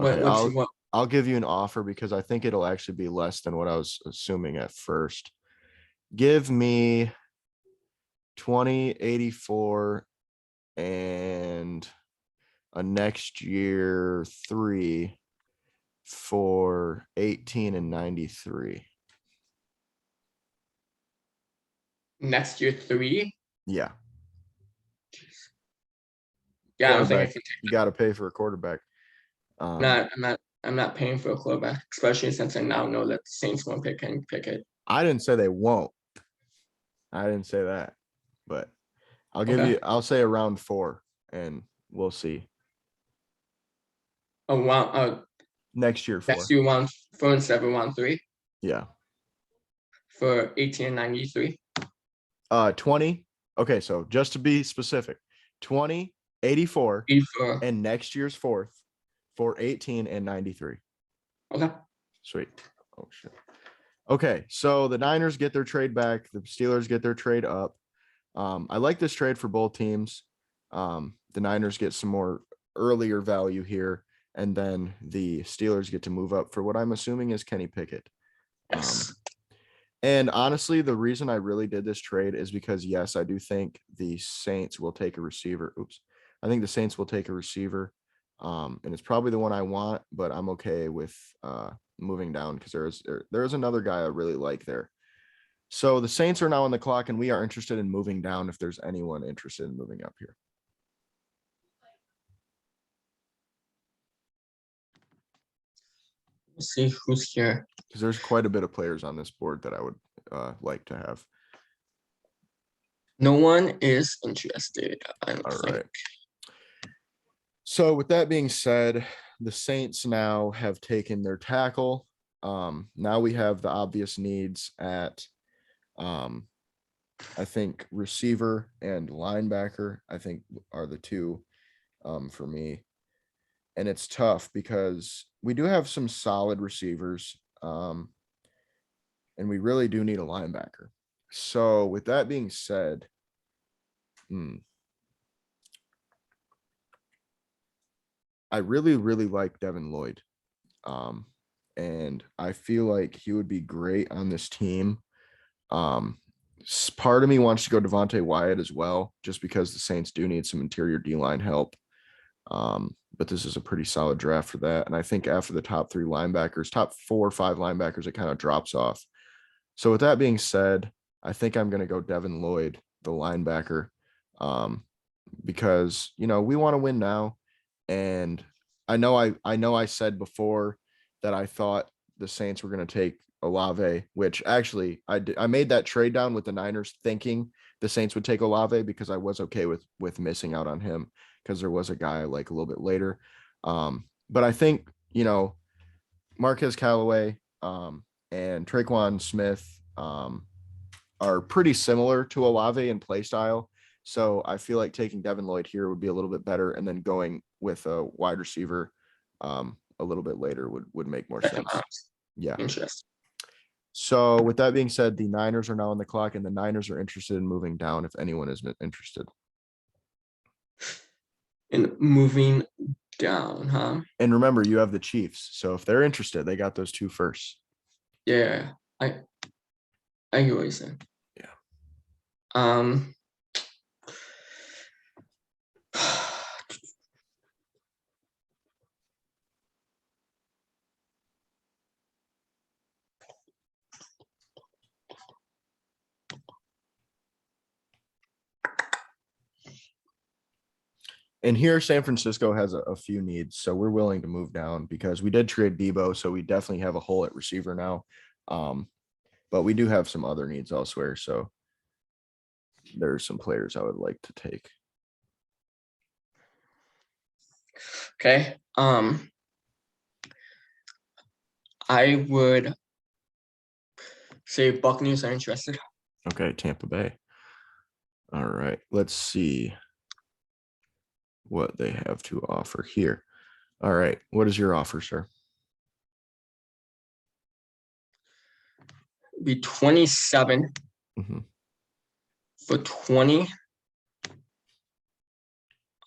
Okay, I'll give you an offer because I think it'll actually be less than what I was assuming at first. Give me 2084 and a next year 3 for 18 and 93. Next year 3? Yeah. Yeah, I don't think I can take you got to pay for a quarterback. I'm not paying for a quarterback, especially since I now know that the Saints won't pick it. I didn't say they won't. I didn't say that, but I'll say around 4 and we'll see. Next year 4. Next year 4 instead of 1-3. Yeah. For 18 and 93. 20. Okay, so just to be specific, 20, 84, and next year's 4th for 18 and 93. Okay. Sweet. Oh shit. Okay, so the Niners get their trade back. The Steelers get their trade up. I like this trade for both teams. The Niners get some more earlier value here, and then the Steelers get to move up for what I'm assuming is Kenny Pickett. Yes. And honestly, the reason I really did this trade is because, yes, I do think the Saints will take a receiver. I think the Saints will take a receiver. And it's probably the one I want, but I'm okay with moving down because there's another guy I really like there. So the Saints are now on the clock, and we are interested in moving down if there's anyone interested in moving up here. Let's see who's here. Because there's quite a bit of players on this board that I would like to have. No one is interested. All right. So with that being said, the Saints now have taken their tackle. Now we have the obvious needs at, I think, receiver and linebacker, I think, are the two for me. And it's tough because we do have some solid receivers, and we really do need a linebacker. So with that being said, I really, really like Devin Lloyd. And I feel like he would be great on this team. Part of me wants to go Devontae Wyatt as well, just because the Saints do need some interior D-line help. But this is a pretty solid draft for that. And I think after the top 3 linebackers, top 4 or 5 linebackers, it kind of drops off. So with that being said, I think I'm going to go Devin Lloyd, the linebacker, because, we want to win now. And I know I said before that I thought the Saints were going to take Olave, which actually I made that trade down with the Niners thinking the Saints would take Olave because I was okay with missing out on him because there was a guy like a little bit later. But I think, Marquez Callaway and Traquan Smith are pretty similar to Olave in play style. So I feel like taking Devin Lloyd here would be a little bit better, and then going with a wide receiver a little bit later would make more sense. Yeah. Interesting. So with that being said, the Niners are now on the clock, and the Niners are interested in moving down if anyone is interested. In moving down, huh? And remember, you have the Chiefs. So if they're interested, they got those two first. Yeah, I hear what you're saying. Yeah. And here, San Francisco has a few needs, so we're willing to move down because we did trade Debo, so we definitely have a hole at receiver now. But we do have some other needs elsewhere, so there's some players I would like to take. Okay. I would say Buccaneers are interested. Okay, Tampa Bay. All right, let's see what they have to offer here. All right, what is your offer, sir? Be 27 for 20.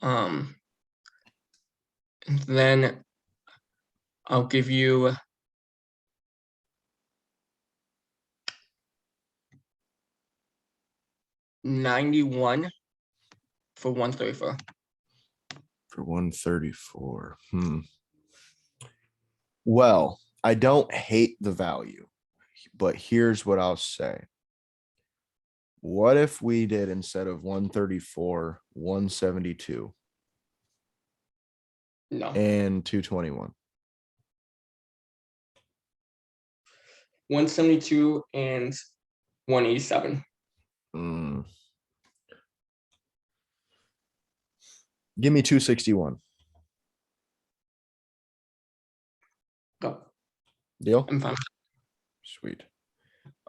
And then I'll give you $91 for 134. For 134. Well, I don't hate the value, but here's what I'll say. What if we did, instead of 134, 172? No. And 221. 172 and 187. Give me 261. Go. Deal? I'm fine. Sweet.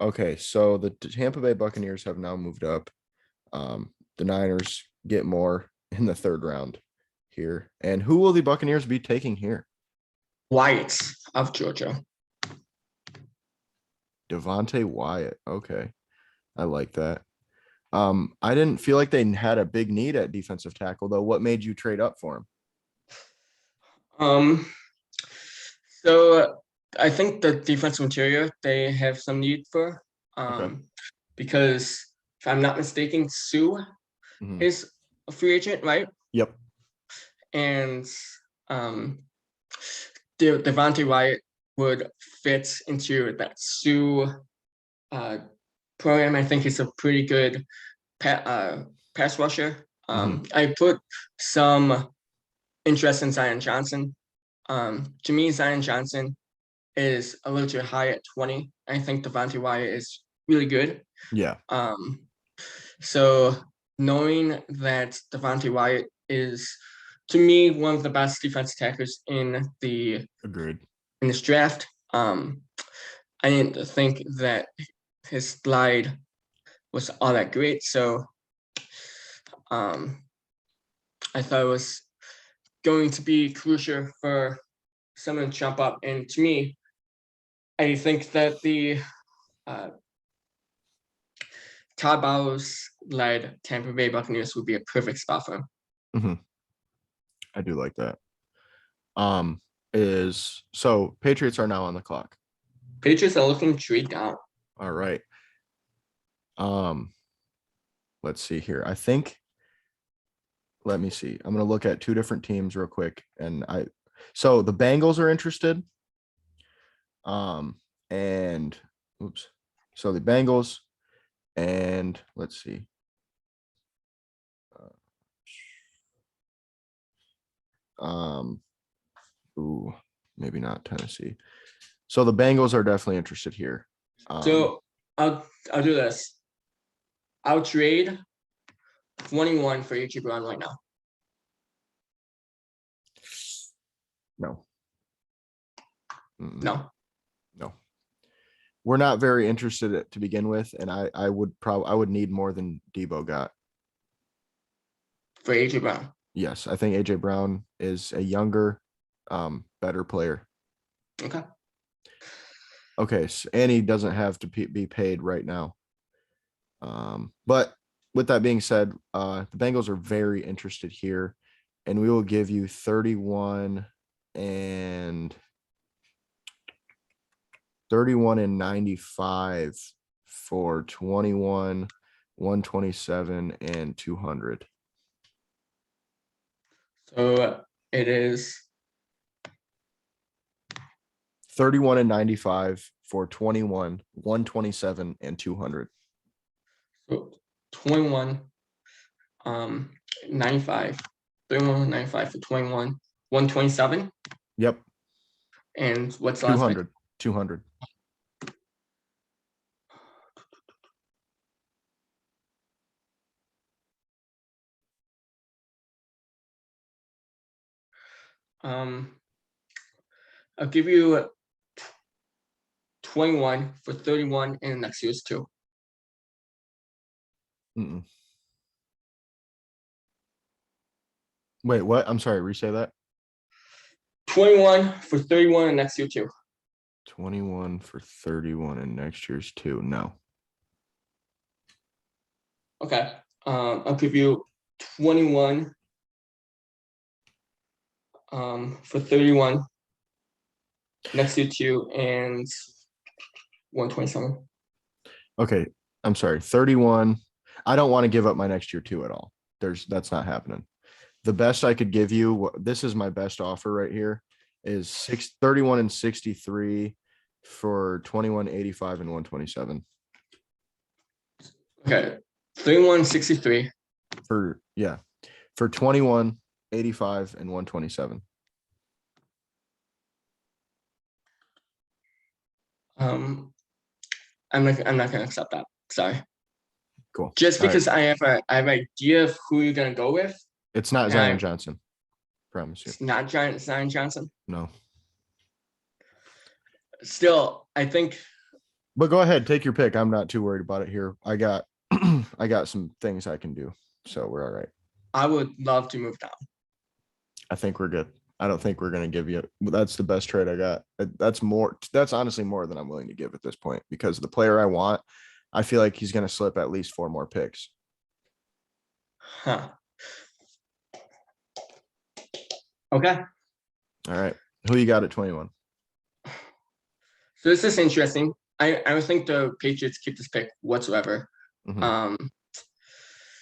Okay, so the Tampa Bay Buccaneers have now moved up. The Niners get more in the third round here. And who will the Buccaneers be taking here? Wyatt of Georgia. Devontae Wyatt. Okay. I like that. I didn't feel like they had a big need at defensive tackle, though. What made you trade up for him? So I think the defensive interior they have some need for. Okay. Because if I'm not mistaken, Sue is a free agent, right? Yep. And Devontae Wyatt would fit into that Sue program. I think he's a pretty good pass rusher. I put some interest in Zion Johnson. To me, Zion Johnson is a little too high at 20. I think Devontae Wyatt is really good. Yeah. So knowing that Devontae Wyatt is, to me, one of the best defensive tackles in this draft, I didn't think that his slide was all that great. So I thought it was going to be crucial for someone to jump up. And to me, I think that the Todd Bowles-led Tampa Bay Buccaneers would be a perfect spot for him. I do like that. So Patriots are now on the clock. Patriots are looking straight down. All right. Let's see here. Let me see. I'm going to look at two different teams real quick. So the Bengals are interested. So the Bengals, and let's see. Ooh, maybe not Tennessee. So the Bengals are definitely interested here. So I'll do this. I'll trade 21 for AJ Brown right now. No. No. No. We're not very interested to begin with, and I would need more than Debo got. For AJ Brown. Yes, I think AJ Brown is a younger, better player. Okay. Okay, so, and he doesn't have to be paid right now. But with that being said, the Bengals are very interested here, and we will give you 31 and 95 for 21, 127, and 200. So it is 31 and 95 for 21, 127, and 200. so 21, 95, 31, 95 for 21, 127. Yep. And what's the last 200. 200. I'll give you 21 for 31 and the next year's 2. Mm-mm. Wait, what? I'm sorry, re-say that. 21 for 31 and next year 2. 21 for 31 and next year's 2. No. Okay. I'll give you 21 for 31 next year 2 and 127. Okay. I'm sorry. 31. I don't want to give up my next year 2 at all. That's not happening. The best I could give you, this is my best offer right here, is 31 and 63 for 21, 85, and 127. Okay. 31, 63. For 21, 85, and 127. I'm not gonna accept that. Sorry. Cool. Just All because right. I have an idea of who you're gonna go with. It's not Zion Johnson. Promise you. It's not Zion Johnson. No. Still, I think. But go ahead, take your pick. I'm not too worried about it here. I got some things I can do, so we're all right. I would love to move down. I think we're good. I don't think we're going to give you. That's the best trade I got. That's more. That's honestly more than I'm willing to give at this point because the player I want, I feel like he's going to slip at least 4 more picks. Huh. Okay. All right. Who you got at 21? So this is interesting. I don't think the Patriots keep this pick whatsoever. Mm-hmm.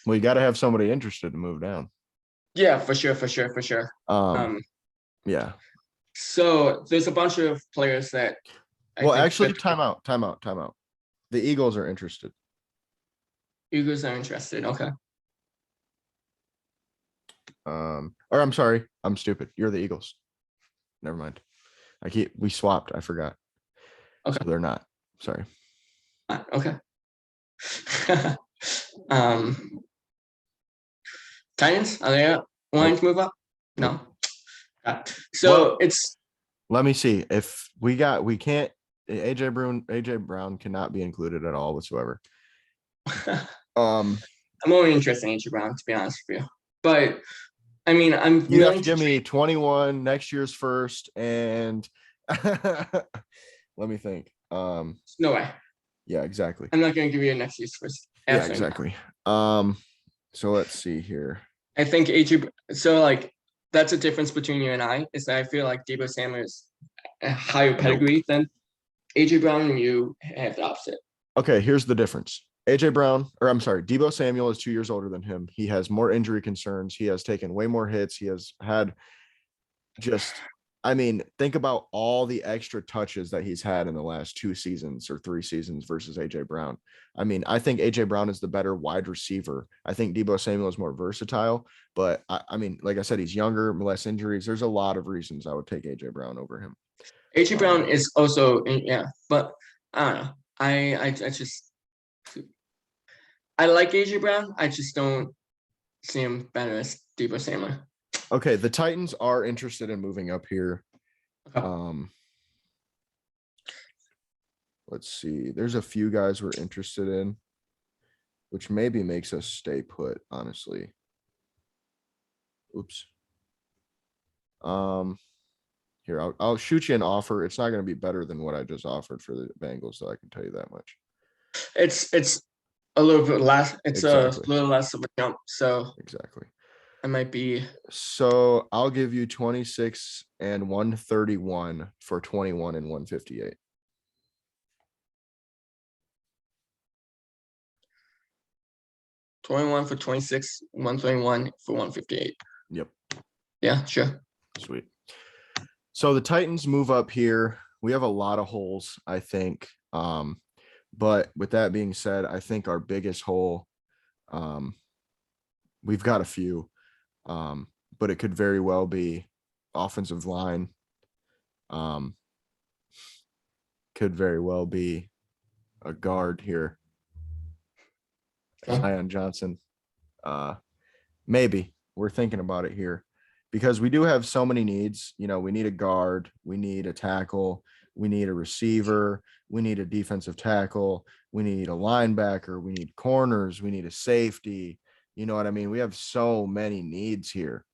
Well, you got to have somebody interested to move down. Yeah, for sure. Yeah. So there's a bunch of players that. Actually, time out. The Eagles are interested. Eagles are interested. Okay. Or I'm sorry, I'm stupid. You're the Eagles. Never mind. We swapped. I forgot. Okay. So they're not. Sorry. Okay. Titans, are they wanting to move up? No. So it's. Let me see if we can't. AJ Brown cannot be included at all whatsoever. I'm only interested in AJ Brown, to be honest with you. But I mean, I'm. You have to give me 21 next year's first, and let me think. No way. Yeah, exactly. I'm not going to give you a next year's first. Absolutely. Yeah, exactly. So let's see here. I think AJ. So like that's a difference between you and I is that I feel like Deebo Samuel is a higher pedigree than AJ Brown, and you have the opposite. Okay, here's the difference. Deebo Samuel is 2 years older than him. He has more injury concerns. He has taken way more hits. He has had I mean, think about all the extra touches that he's had in the last 2 seasons or 3 seasons versus AJ Brown. I mean, I think AJ Brown is the better wide receiver. I think Deebo Samuel is more versatile, but I mean, like I said, he's younger, less injuries. There's a lot of reasons I would take AJ Brown over him. AJ Brown is also yeah, but I don't know. I just I like AJ Brown. I just don't see him better as Deebo Samuel. Okay, the Titans are interested in moving up here. Okay. Let's see. There's a few guys we're interested in, which maybe makes us stay put, honestly. Oops. Here, I'll shoot you an offer. It's not going to be better than what I just offered for the Bengals, so I can tell you that much. It's a little bit less. It's Exactly. a little less of a jump. So exactly. it might be. So I'll give you 26 and 131 for 21 and 158. $21 for 26, 121 for 158. Yep. Yeah, sure. Sweet. So the Titans move up here. We have a lot of holes, I think. But with that being said, I think our biggest hole, we've got a few, but it could very well be offensive line. Could very well be a guard here. Zion Johnson. Maybe we're thinking about it here because we do have so many needs. You know, we need a guard, we need a tackle, we need a receiver, we need a defensive tackle, we need a linebacker, we need corners, we need a safety. You know what I mean? We have so many needs here.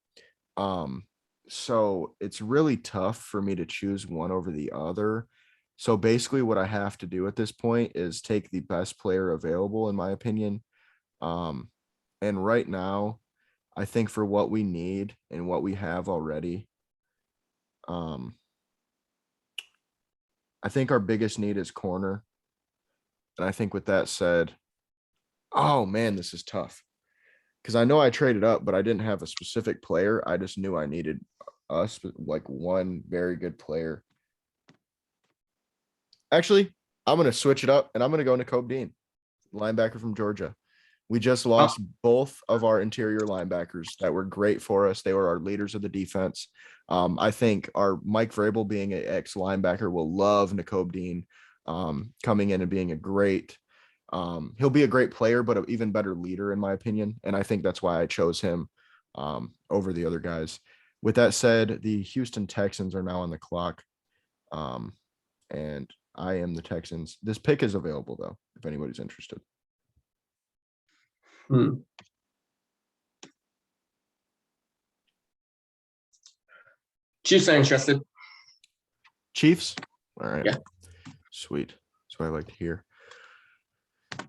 So it's really tough for me to choose one over the other. So basically what I have to do at this point is take the best player available, in my opinion. And right now, I think for what we need and what we have already, I think our biggest need is corner. And I think with that said, oh man, this is tough. Because I know I traded up, but I didn't have a specific player. I just knew I needed like one very good player. Actually, I'm going to switch it up and I'm going to go Nakobe Dean, linebacker from Georgia. We just lost both of our interior linebackers that were great for us. They were our leaders of the defense. I think our Mike Vrabel, being an ex-linebacker, will love Nakobe Dean coming in and being a great he'll be a great player, but an even better leader, in my opinion. And I think that's why I chose him over the other guys. With that said, the Houston Texans are now on the clock. And I am the Texans. This pick is available, though, if anybody's interested. Chiefs are interested. Chiefs? All right. Yeah. Sweet. That's what I like to hear.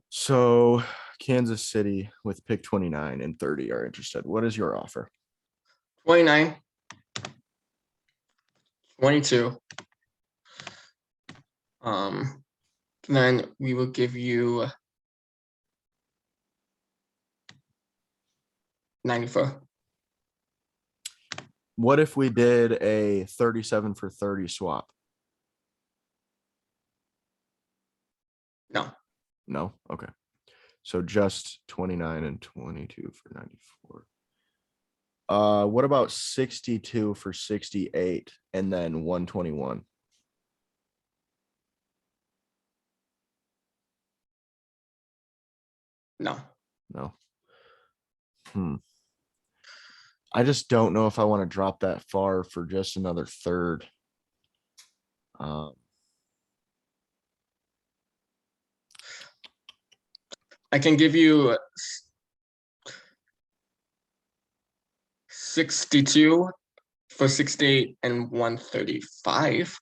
So Kansas City with pick 29 and 30 are interested. What is your offer? 29, 22. Then we will give you 94. What if we did a 37 for 30 swap? No. No? Okay. So just 29 and 22 for 94. What about 62 for 68 and then 121? No. No. I just don't know if I want to drop that far for just another third. I can give you 62 for 68 and 135.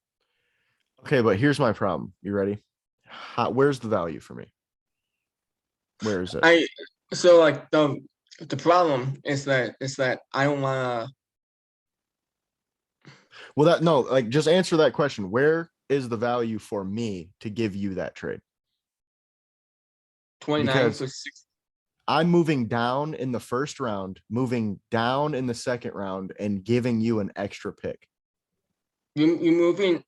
Okay, but here's my problem. You ready? Where's the value for me? Where is it? So like the problem is that I don't want to. Well, like just answer that question. Where is the value for me to give you that trade? 29 for 6. I'm moving down in the first round, moving down in the second round, and giving you an extra pick. You're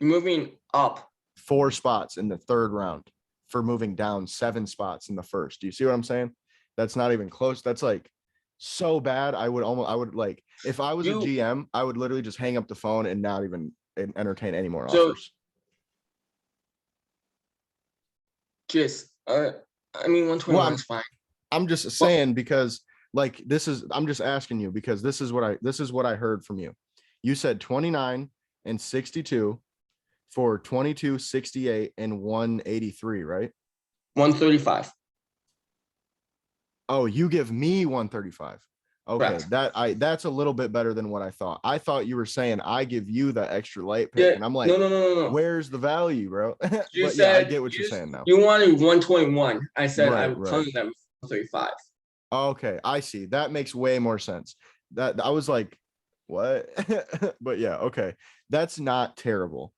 moving up 4 spots in the third round for moving down 7 spots in the first. Do you see what I'm saying? That's not even close. That's like so bad. I would like, if I was a you GM, I would literally just hang up the phone and not even entertain any more so offers. just I mean 121 is fine. I'm just Well, saying because like I'm just asking you because this is what I heard from you. You said 29 and 62 for 22, 68 and 183, right? 135. Oh, you give me 135. Okay, Correct. that's a little bit better than what I thought. I thought you were saying I give you the extra light pick, Yeah, and I'm like, no. where's the value, bro? You But yeah, I said get what you're saying now. you wanted 121. I said I Right, would right. counter that with 135. Okay, I see. That makes way more sense. That I was like, what? But yeah, okay. That's not terrible.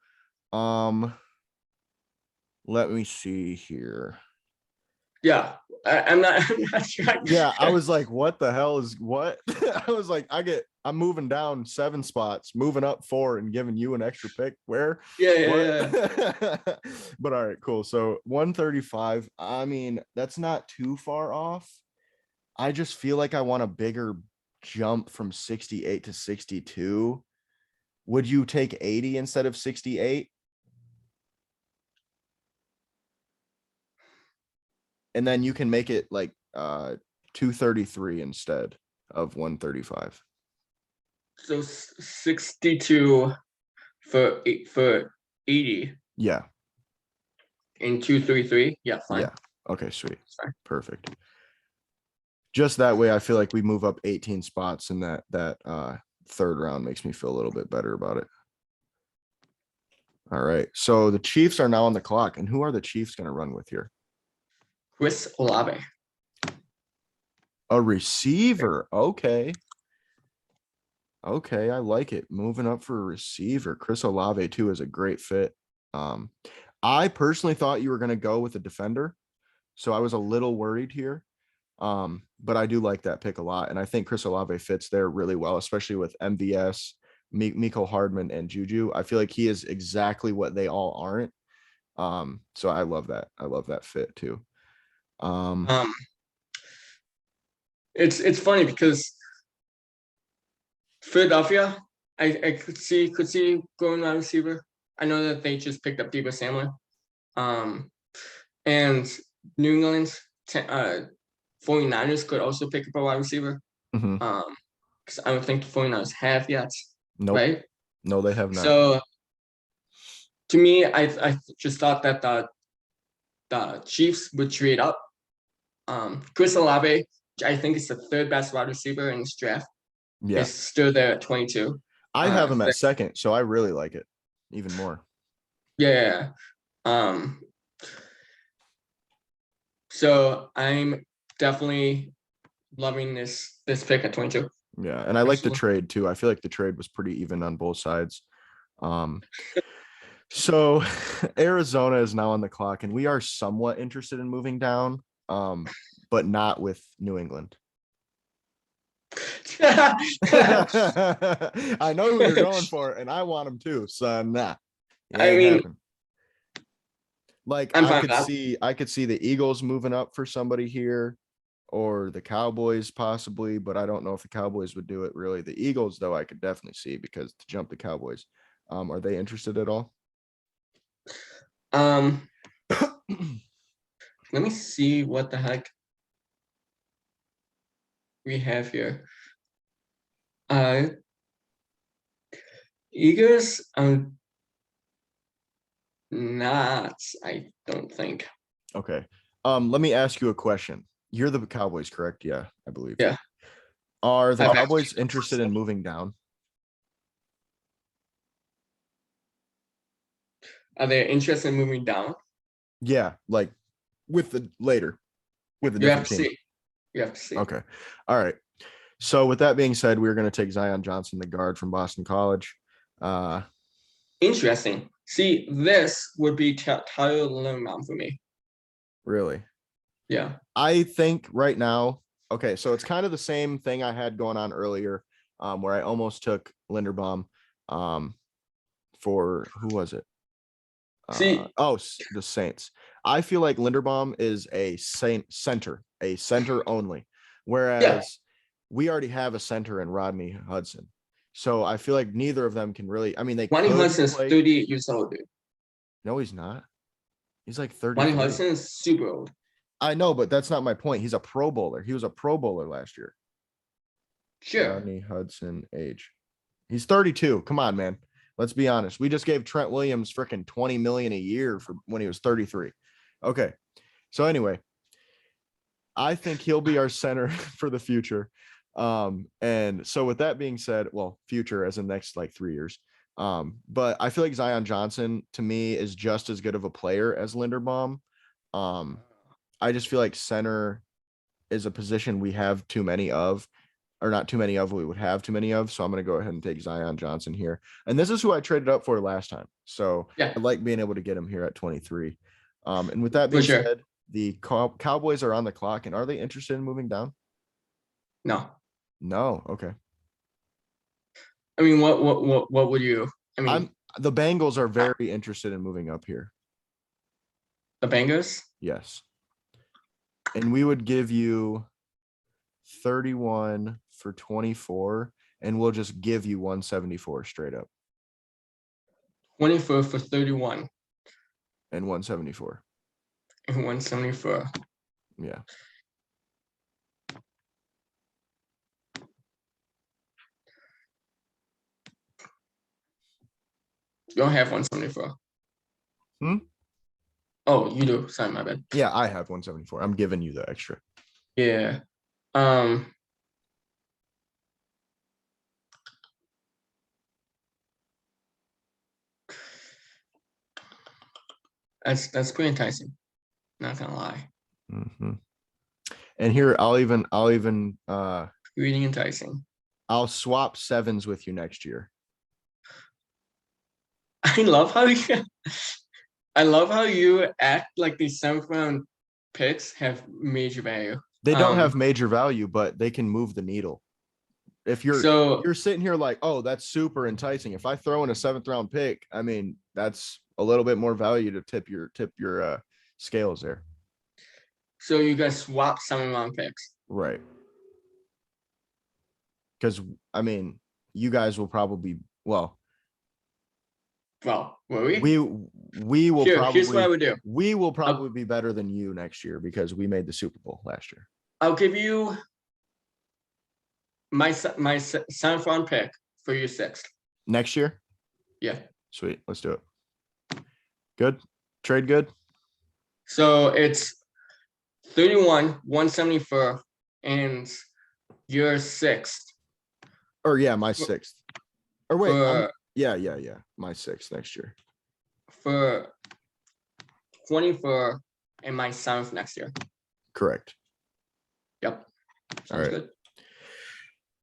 Um, let me see here. Yeah, I'm not. I'm not sure. Yeah, I was like, what the hell is what? I was like, I'm moving down 7 spots, moving up 4 and giving you an extra pick. Where? Yeah. What? But all right, cool. So 135. I mean, that's not too far off. I just feel like I want a bigger jump from 68 to 62. Would you take 80 instead of 68? And then you can make it like 233 instead of 135. So 62 for 80 Yeah. and 233. Yeah, fine. Yeah. Okay, sweet. Fine. Perfect. Just that way I feel like we move up 18 spots and that third round makes me feel a little bit better about it. All right. So the Chiefs are now on the clock. And who are the Chiefs going to run with here? Chris Olave. A receiver. Okay. Okay, I like it. Moving up for a receiver. Chris Olave, too, is a great fit. I personally thought you were going to go with a defender. So I was a little worried here. But I do like that pick a lot. And I think Chris Olave fits there really well, especially with MVS, Miko Hardman, and Juju. I feel like he is exactly what they all aren't. So I love that. I love that fit too. It's funny because Philadelphia, I could see going wide receiver. I know that they just picked up Debo Samuel. And New England's 49ers could also pick up a wide receiver. Because I don't think the 49ers have yet. Nope. Right? No, they have not. So to me, I just thought that the Chiefs would trade up. Chris Olave, I think is the third best wide receiver in this draft. Yeah. Is still there at 22. I have him at second, so I really like it even more. Yeah. So I'm definitely loving this pick at 22. Yeah, and I like the trade too. I feel like the trade was pretty even on both sides. So Arizona is now on the clock, and we are somewhat interested in moving down, but not with New England. I know who you're going for, and I want them too. So nah. I mean, happen. Like I could see the Eagles moving up for somebody here, or the Cowboys possibly, but I don't know if the Cowboys would do it really. The Eagles, though, I could definitely see because to jump the Cowboys. Are they interested at all? Let me see what the heck we have here. Eagles, not, I don't think. Okay. Let me ask you a question. You're the Cowboys, correct? Yeah, I believe. Yeah. Are the Cowboys interested in moving down? Are they interested in moving down? Yeah, like with the different team. You have to see. Okay. All right. So with that being said, we're going to take Zion Johnson, the guard from Boston College. Interesting. See, this would be Tyler Linderbaum for me. Really? Yeah. I think right now, okay, so it's kind of the same thing I had going on earlier. where I almost took Linderbaum for who was it? See, The Saints. I feel like Linderbaum is a center only, yeah, whereas we already have a center in Rodney Hudson. So I feel like neither of them can really. I mean, they Ronnie could Hudson is play. 38 years old, dude. No, he's not. He's like Ronnie 33. Hudson is super old. I know, but that's not my point. He's a Pro Bowler. He was a Pro Bowler last year. Sure. Rodney Hudson age. He's 32. Come on, man. Let's be honest. We just gave Trent Williams freaking 20 million a year for when he was 33. Okay. So anyway, I think he'll be our center for the future. And so with that being said, well, future as in next like 3 years. But I feel like Zion Johnson to me is just as good of a player as Linderbaum. I just feel like center is a position we have too many of, or not too many of, we would have too many of. So I'm going to go ahead and take Zion Johnson here. And this is who I traded up for last time. So Yeah, I like being able to get him here at 23. And with that for being sure. said, the Cowboys are on the clock. And are they interested in moving down? No. No. Okay. I mean, what would you? I mean, The Bengals are very interested in moving up here. the Bengals? Yes. And we would give you 31 for 24, and we'll just give you 174 straight up. 24 for 31. And 174. And 174. Yeah. You don't have 174. Oh, you do. Sorry, my bad. Yeah, I have 174. I'm giving you the extra. Yeah. That's pretty enticing. Not gonna lie. Mm-hmm. And here I'll even Reading enticing. I'll swap sevens with you next year. I love how you act like these 7th round picks have major value. They don't have major value, but they can move the needle. If you're sitting here like, oh, that's super enticing. If I throw in a 7th round pick, I mean, that's a little bit more value to tip your scales there. So you guys swap 7th round picks. Right. Because I mean, you guys will probably will we? We will probably. Here's what I would do. We will probably be better than you next year because we made the Super Bowl last year. I'll give you my 7th round pick for your 6th next year. Yeah. Sweet. Let's do it. Good. Trade good. So it's 31, 174, and your 6th. Or yeah, my 6th. Or wait, yeah. My 6th next year. For 24 and my 7th next year. Correct. Yep. Sounds all right. Good.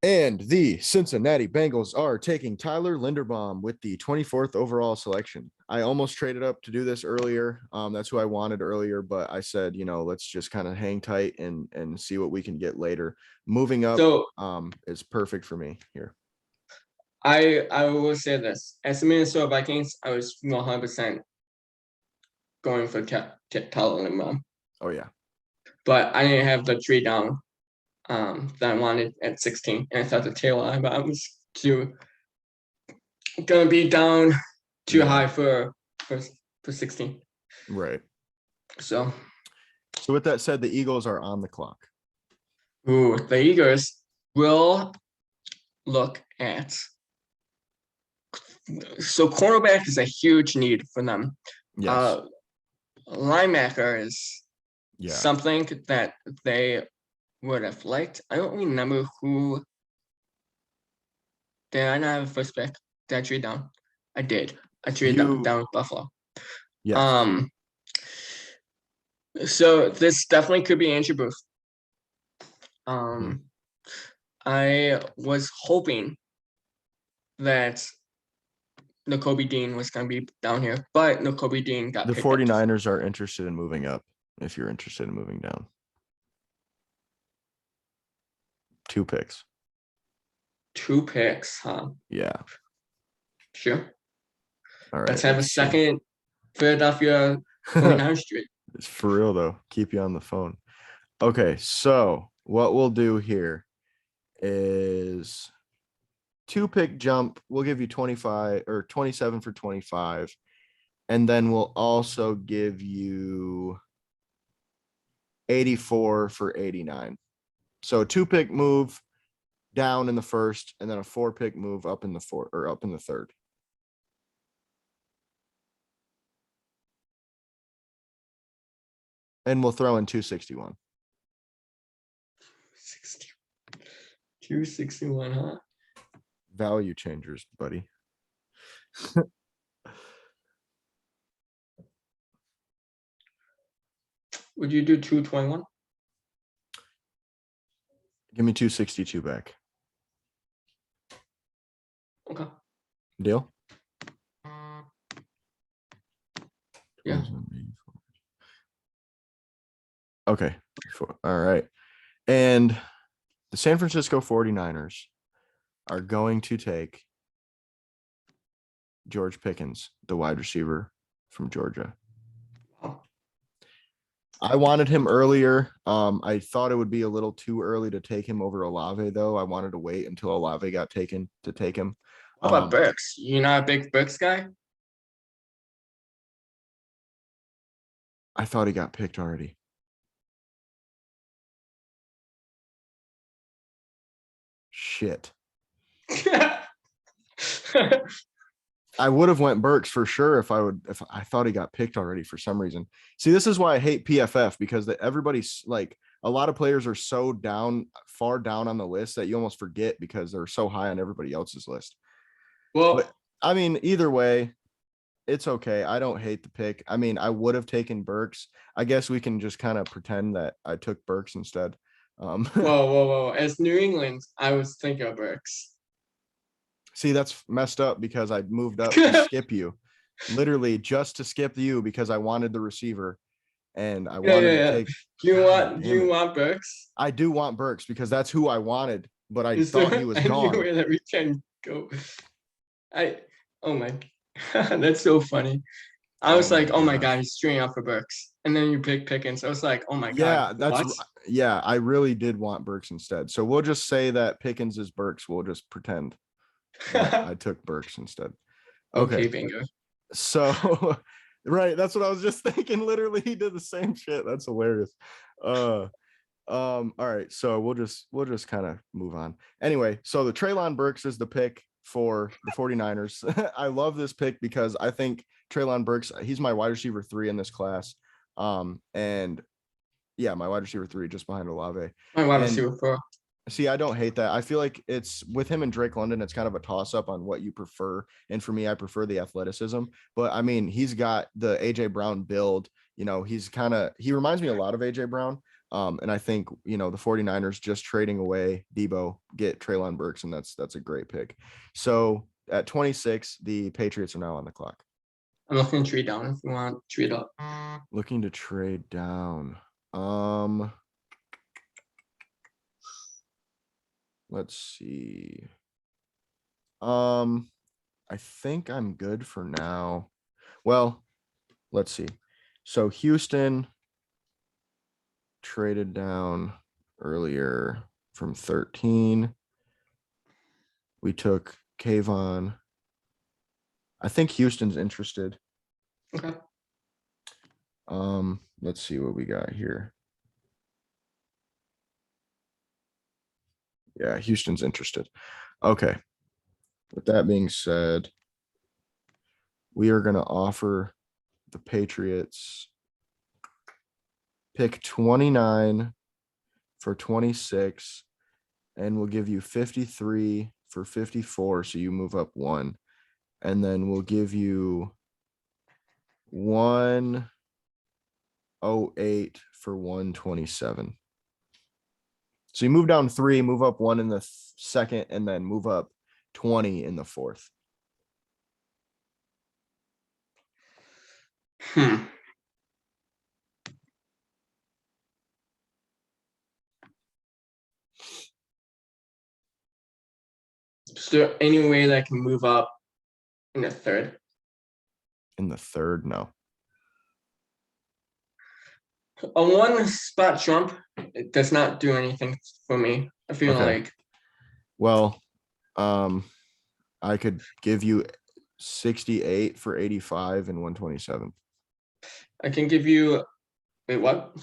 And the Cincinnati Bengals are taking Tyler Linderbaum with the 24th overall selection. I almost traded up to do this earlier. That's who I wanted earlier, but I said, let's just kind of hang tight and see what we can get later. Moving up is perfect for me here. I will say this. As the Minnesota Vikings, I was 100% going for Tyler Linderbaum. Oh, yeah. But I didn't have the trade down that I wanted at 16. And I thought the tail I was gonna be down too high for 16. Right. So with that said, the Eagles are on the clock. Ooh, the Eagles will look at. So cornerback is a huge need for them. Yes. Linebacker is something that they would have liked. I don't remember who. Did I not have a first pick? Did I trade down? I did. I traded down with Buffalo. Yes. So this definitely could be Andrew Booth. I was hoping that Nakobe Dean was going to be down here, but Nakobe Dean got the 49ers are interested in moving up if you're interested in moving down. 2 picks. 2 picks, huh? Yeah. Sure. All right. Let's have a Let's see. second Philadelphia 49ers streak. It's for real though. Keep you on the phone. Okay, so what we'll do here is 2-pick jump. We'll give you 25 or 27 for 25. And then we'll also give you 84 for 89. So a 2-pick move down in the first, and then a 4-pick move up in the fourth or up in the third. And we'll throw in 261. 261, huh? Value changers, buddy. Would you do 221? Give me 262 back. Okay. Deal? Yeah. Okay. All right. And the San Francisco 49ers are going to take George Pickens, the wide receiver from Georgia. Wow. I wanted him earlier. I thought it would be a little too early to take him over Olave, though. I wanted to wait until Olave got taken to take him. How about Burks? You're not a big Burks guy? I thought he got picked already. Shit. I would have went Burks for sure if I thought he got picked already for some reason. See, this is why I hate PFF, because everybody's like, a lot of players are so far down on the list that you almost forget because they're so high on everybody else's list. Well, But I mean, either way, it's okay. I don't hate the pick. I mean, I would have taken Burks. I guess we can just kind of pretend that I took Burks instead. whoa. As New England, I was thinking of Burks. See, that's messed up because I moved up to skip you, literally just to skip you because I wanted the receiver and I wanted to take. Do you want Burks? I do want Burks because that's who I wanted, but I Is thought there he was gone. anywhere that we can go? Oh my, that's so funny. I was like, oh my God, he's straight off for Burks. And then you pick Pickens. I was like, oh my God. Yeah, I really did want Burks instead. So we'll just say that Pickens is Burks. We'll just pretend that I took Burks instead. Okay, bingo. So right, that's what I was just thinking. Literally, he did the same shit. That's hilarious. All right, so we'll just kind of move on. Anyway, so the Treylon Burks is the pick for the 49ers. I love this pick because I think Treylon Burks, he's my wide receiver 3 in this class. And yeah, my wide receiver 3 just behind Olave. My wide receiver 4. See, I don't hate that. I feel like it's with him and Drake London, it's kind of a toss up on what you prefer. And for me, I prefer the athleticism. But I mean, he's got the AJ Brown build. You know, he reminds me a lot of AJ Brown. And I think, the 49ers just trading away Debo, get Treylon Burks, and that's a great pick. So at 26, the Patriots are now on the clock. I'm looking to trade down if you want to trade up. Looking to trade down. Let's see. I think I'm good for now. Well, let's see. So Houston traded down earlier from 13. We took Kayvon. I think Houston's interested. Okay. Let's see what we got here. Yeah, Houston's interested. Okay. With that being said, we are going to offer the Patriots pick 29 for 26, and we'll give you 53 for 54. So you move up 1, and then we'll give you 108 for 127. So you move down 3, move up 1 in the second, and then move up 20 in the fourth. Is there any way that I can move up in the third? In the third, no. A one spot jump, it does not do anything for me. I feel like. Well, I could give you 68 for 85 and 127. I can give you. Wait, what?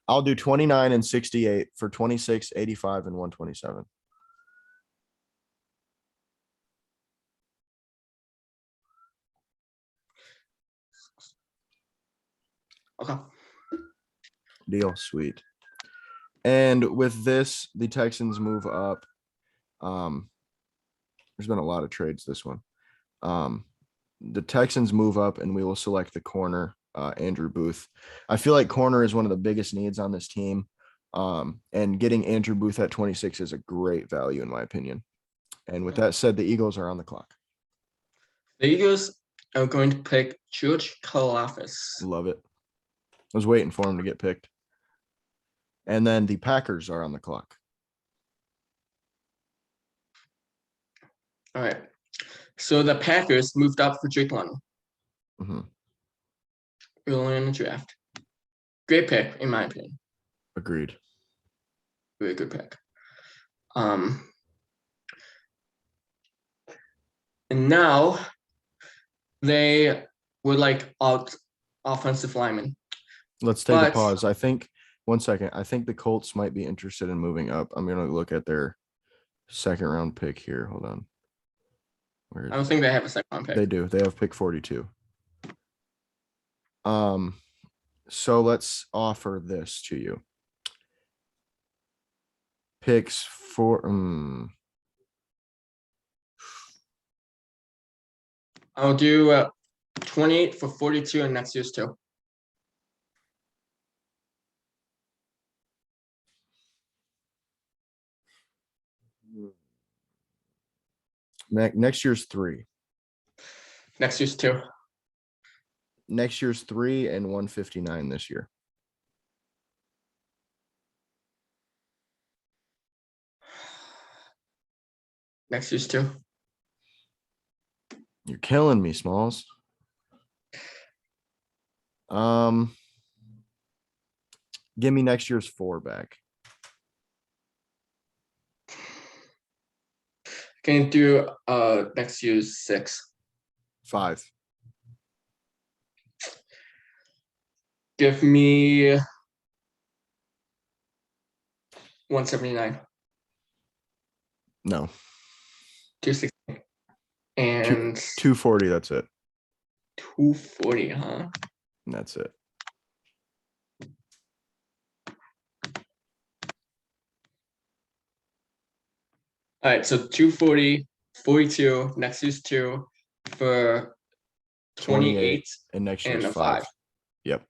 I'll do 29 and 68 for 26, 85, and 127. Okay. Deal. Sweet. And with this, the Texans move up. There's been a lot of trades this one. The Texans move up and we will select the corner, Andrew Booth. I feel like corner is one of the biggest needs on this team. And getting Andrew Booth at 26 is a great value in my opinion. And with that said, the Eagles are on the clock. The Eagles are going to pick George Karlaftis. Love it. I was waiting for him to get picked. And then the Packers are on the clock. All right. So the Packers moved up for Drake London. Early in the draft. Great pick, in my opinion. Agreed. Really good pick. And now they would like offensive linemen. Let's take a pause. I think, one second. I think the Colts might be interested in moving up. I'm going to look at their second round pick here. Hold on. I don't think they have a second round pick. They do. They have pick 42. So let's offer this to you. Picks for I'll do 28 for 42 in next year's too. Next year's 3. Next year's 2. Next year's 3 and 159 this year. Next year's 2. You're killing me, Smalls. Give me next year's 4 back. Can you do next year's 6? 5. Give me 179. No. 260. And 240, that's it. 240, huh? And that's it. All right, so 240, 42, next year's 2 for 28 and next year's and a 5. 5. Yep.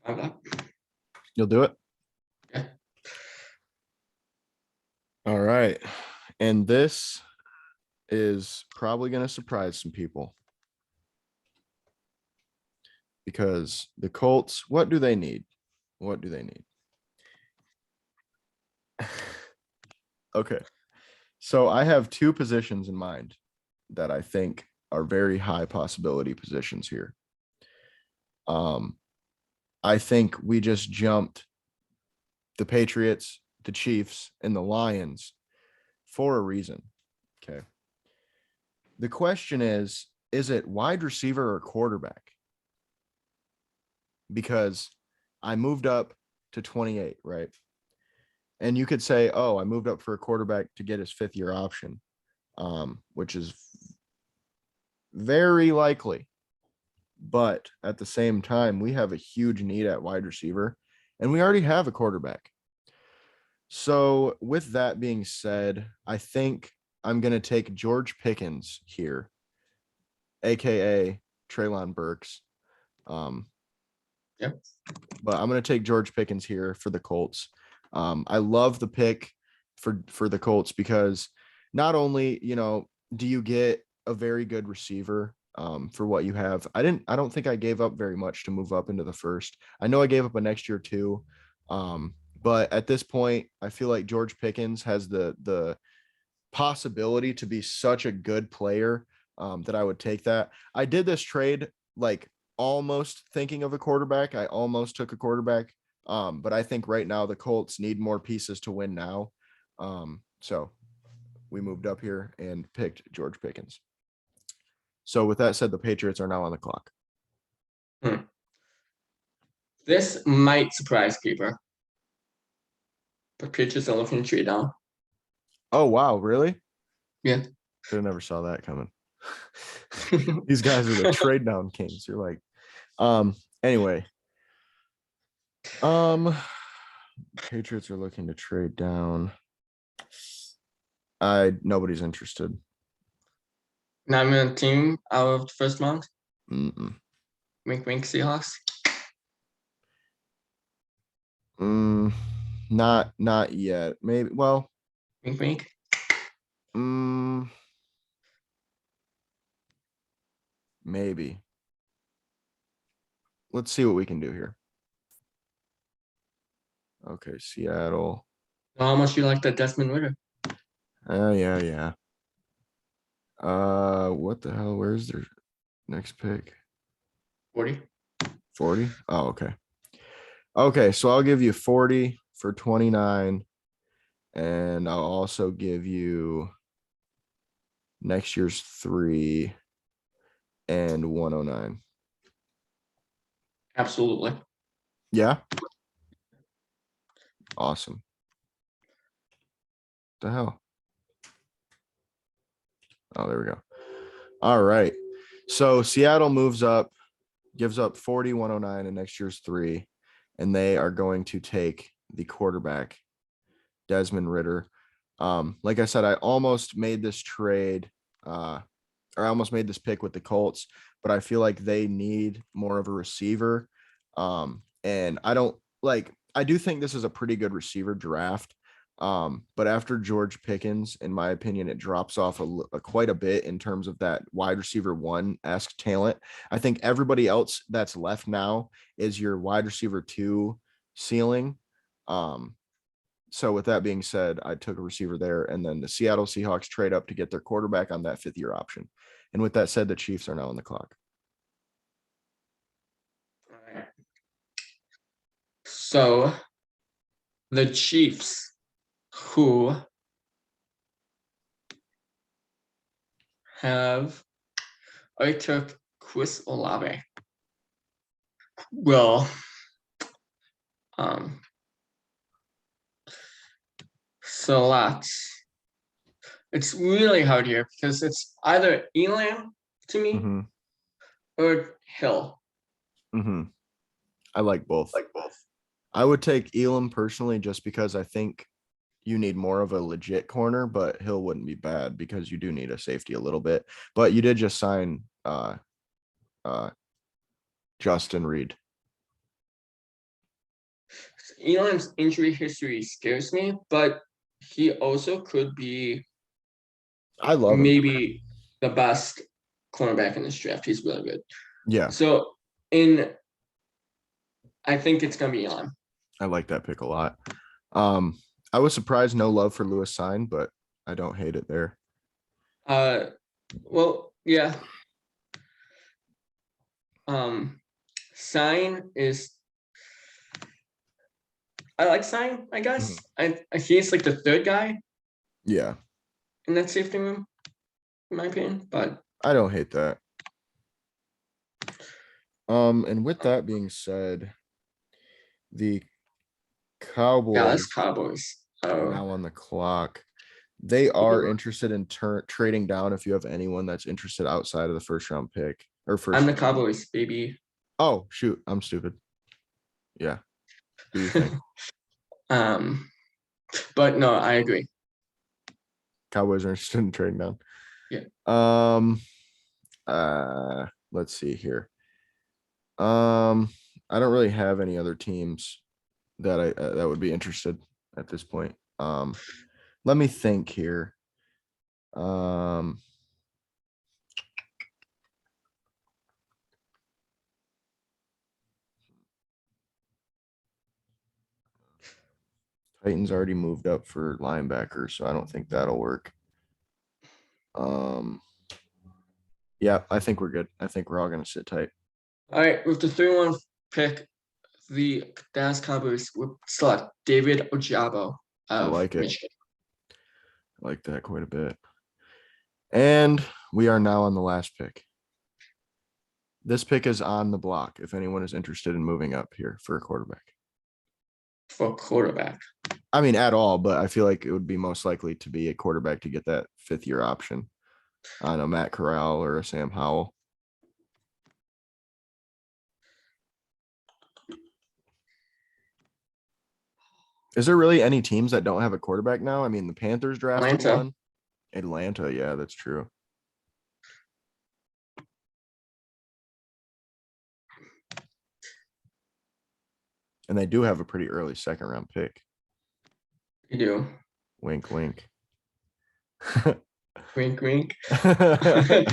Okay. You'll do it? Yeah. All right. And this is probably going to surprise some people. Because the Colts, what do they need? What do they need? Okay. So I have 2 positions in mind that I think are very high possibility positions here. I think we just jumped the Patriots, the Chiefs, and the Lions for a reason. Okay. The question is it wide receiver or quarterback? Because I moved up to 28, right? And you could say, oh, I moved up for a quarterback to get his 5th-year option, which is very likely. But at the same time, we have a huge need at wide receiver, and we already have a quarterback. So with that being said, I think I'm going to take George Pickens here, a.k.a. Treylon Burks. Yep. But I'm going to take George Pickens here for the Colts. I love the pick for the Colts because not only, do you get a very good receiver for what you have. I don't think I gave up very much to move up into the first. I know I gave up a next year too. But at this point, I feel like George Pickens has the possibility to be such a good player that I would take that. I did this trade like almost thinking of a quarterback. I almost took a quarterback, but I think right now the Colts need more pieces to win now. So we moved up here and picked George Pickens. So with that said, the Patriots are now on the clock. This might surprise people, but Patriots are looking to trade down. Oh, wow. Really? Yeah. Could have never saw that coming. These guys are the trade down kings. You're like, anyway. Patriots are looking to trade down. Nobody's interested. Not even a team out of the first round. Mm-mm. Wink, wink, Seahawks. Not yet. Maybe. Well. Wink, wink. Maybe. Let's see what we can do here. Okay, Seattle. How much you like that Desmond Ritter? Yeah. What the hell? Where's their next pick? 40. 40? Oh, okay. Okay, so I'll give you 40 for 29, and I'll also give you next year's 3 and 109. Absolutely. Yeah. Awesome. The hell? Oh, there we go. All right. So Seattle moves up, gives up 40, 109 and next year's 3, and they are going to take the quarterback, Desmond Ritter. Like I said, I almost made this trade, or I almost made this pick with the Colts, but I feel like they need more of a receiver. And I do think this is a pretty good receiver draft. But after George Pickens, in my opinion, it drops off quite a bit in terms of that wide receiver 1-esque talent. I think everybody else that's left now is your wide receiver 2 ceiling. So with that being said, I took a receiver there, and then the Seattle Seahawks trade up to get their quarterback on that 5th-year option. And with that said, the Chiefs are now on the clock. All right. So the Chiefs, who I took Chris Olave. Well, select. It's really hard here because it's either Elam to me or Hill. I like both. I would take Elam personally just because I think you need more of a legit corner, but Hill wouldn't be bad because you do need a safety a little bit. But you did just sign Justin Reed. Elam's injury history scares me, but he also could be I love maybe the best cornerback in this draft. He's really good. Yeah. So I think it's gonna be Elam. I like that pick a lot. I was surprised no love for Lewis Sign, but I don't hate it there. Well, yeah. Sign is. I like Sign, I guess. He's like the third guy. Yeah. In that safety room, in my opinion, but I don't hate that. And with that being said, the Cowboys. Dallas Cowboys are now on the clock. They are interested in trading down if you have anyone that's interested outside of the 1st-round pick or first. I'm the Cowboys, baby. Oh, shoot. I'm stupid. Yeah. Do you think? But no, I agree. Cowboys are interested in trading down. Yeah. Let's see here. I don't really have any other teams that that would be interested at this point. Let me think here. Titans already moved up for linebacker, so I don't think that'll work. Yeah, I think we're good. I think we're all going to sit tight. All right, with the 3-1 pick, the Dallas Cowboys would select David Ojabo I of like it. Michigan. I like that quite a bit. And we are now on the last pick. This pick is on the block if anyone is interested in moving up here for a quarterback. For quarterback. I mean, at all, but I feel like it would be most likely to be a quarterback to get that fifth-year option on a Matt Corral or a Sam Howell. Is there really any teams that don't have a quarterback now? I mean, the Panthers drafted one. Atlanta, yeah, that's true. And they do have a pretty early second-round pick. You do. Wink, wink. Wink, wink. I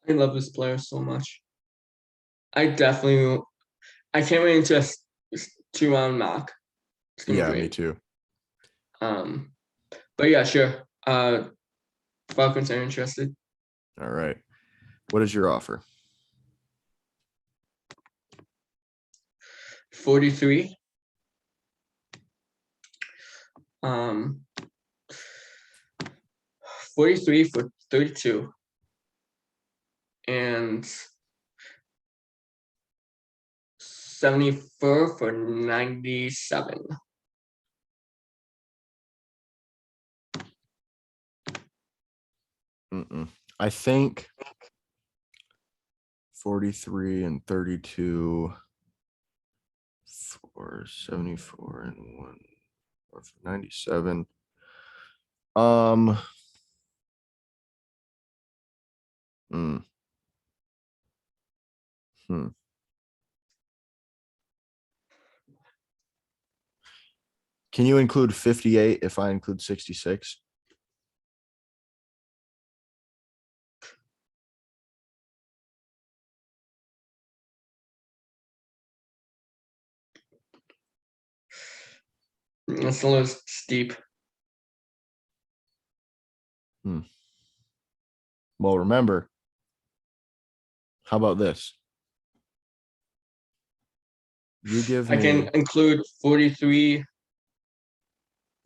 love this player so much. I can't wait into a 2-round mock. Yeah, me too. But yeah, sure. Falcons are interested. All right. What is your offer? 43. 43 for 32. And 74 for 97. I think 43 and 32 for 74 and 1 or 97. Can you include 58 if I include 66? That's a little steep. Well, remember, how about this? You give me. I can include 43,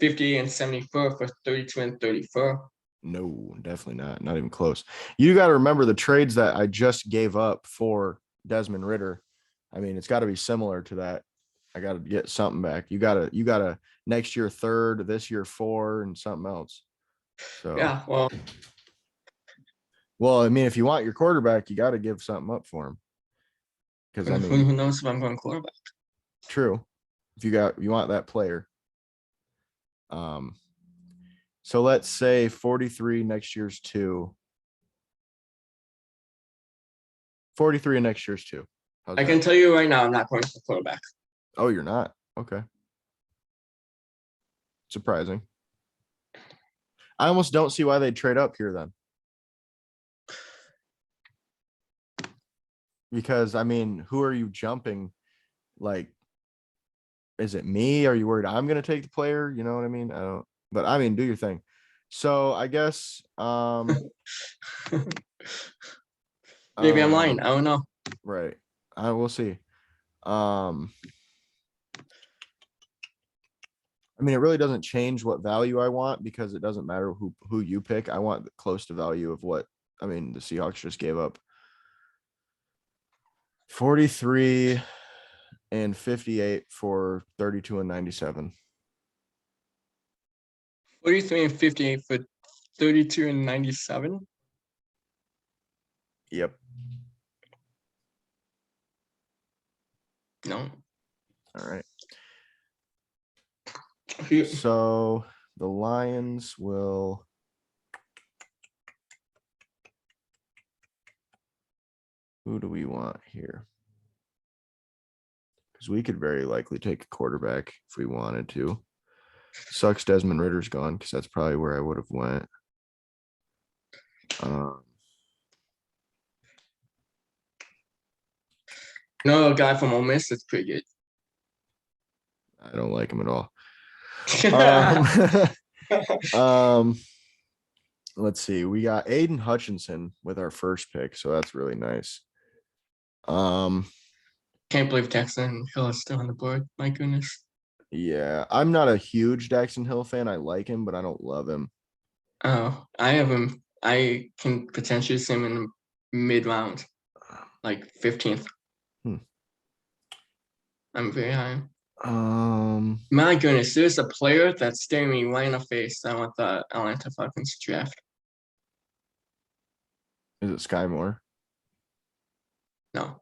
50, and 74 for 32 and 34. No, definitely not. Not even close. You got to remember the trades that I just gave up for Desmond Ridder. I mean, it's got to be similar to that. I got to get something back. You got to next year 3rd, this year 4, and something else. So yeah, well, I mean, if you want your quarterback, you got to give something up for him. Because I mean, who knows if I'm going quarterback? True. If you want that player. So let's say 43 next year's 2. 43 and next year's 2. I can tell you right now, I'm not going for quarterback. Oh, you're not? Okay. Surprising. I almost don't see why they'd trade up here then. Because, I mean, who are you jumping? Like, is it me? Are you worried I'm going to take the player? You know what I mean? I don't. But, I mean, do your thing. So, I guess maybe I'm lying. I don't know. Right. We'll see. I mean, it really doesn't change what value I want because it doesn't matter who you pick. I want close to value of what, I mean, the Seahawks just gave up 43 and 58 for 32 and 97. 43 and 58 for 32 and 97. Yep. No. All right. Who- So the Lions will. Who do we want here? Because we could very likely take a quarterback if we wanted to. Sucks Desmond Ridder's gone because that's probably where I would have went. No, a guy from Ole Miss that's pretty good. I don't like him at all. Um, let's see. We got Aiden Hutchinson with our first pick, so that's really nice. Can't believe Jackson Hill is still on the board. My goodness. Yeah, I'm not a huge Jackson Hill fan. I like him, but I don't love him. Oh, I have him. I can potentially see him in mid round, like 15th. Hmm. I'm very high. Um, My goodness, there's a player that's staring me right in the face. I want the Atlanta Falcons to draft. is it Sky Moore? No.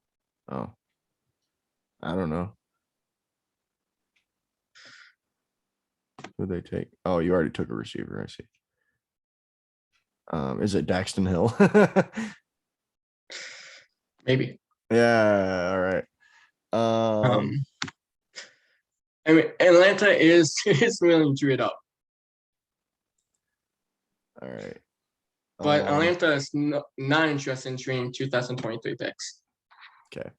Oh, I don't know. Who they take? Oh, you already took a receiver. I see. Is it Daxton Hill? Maybe. Yeah. All right. Um, I mean, Atlanta is willing to it up, All right. but Atlanta is not interested in trading 2023 picks. Okay.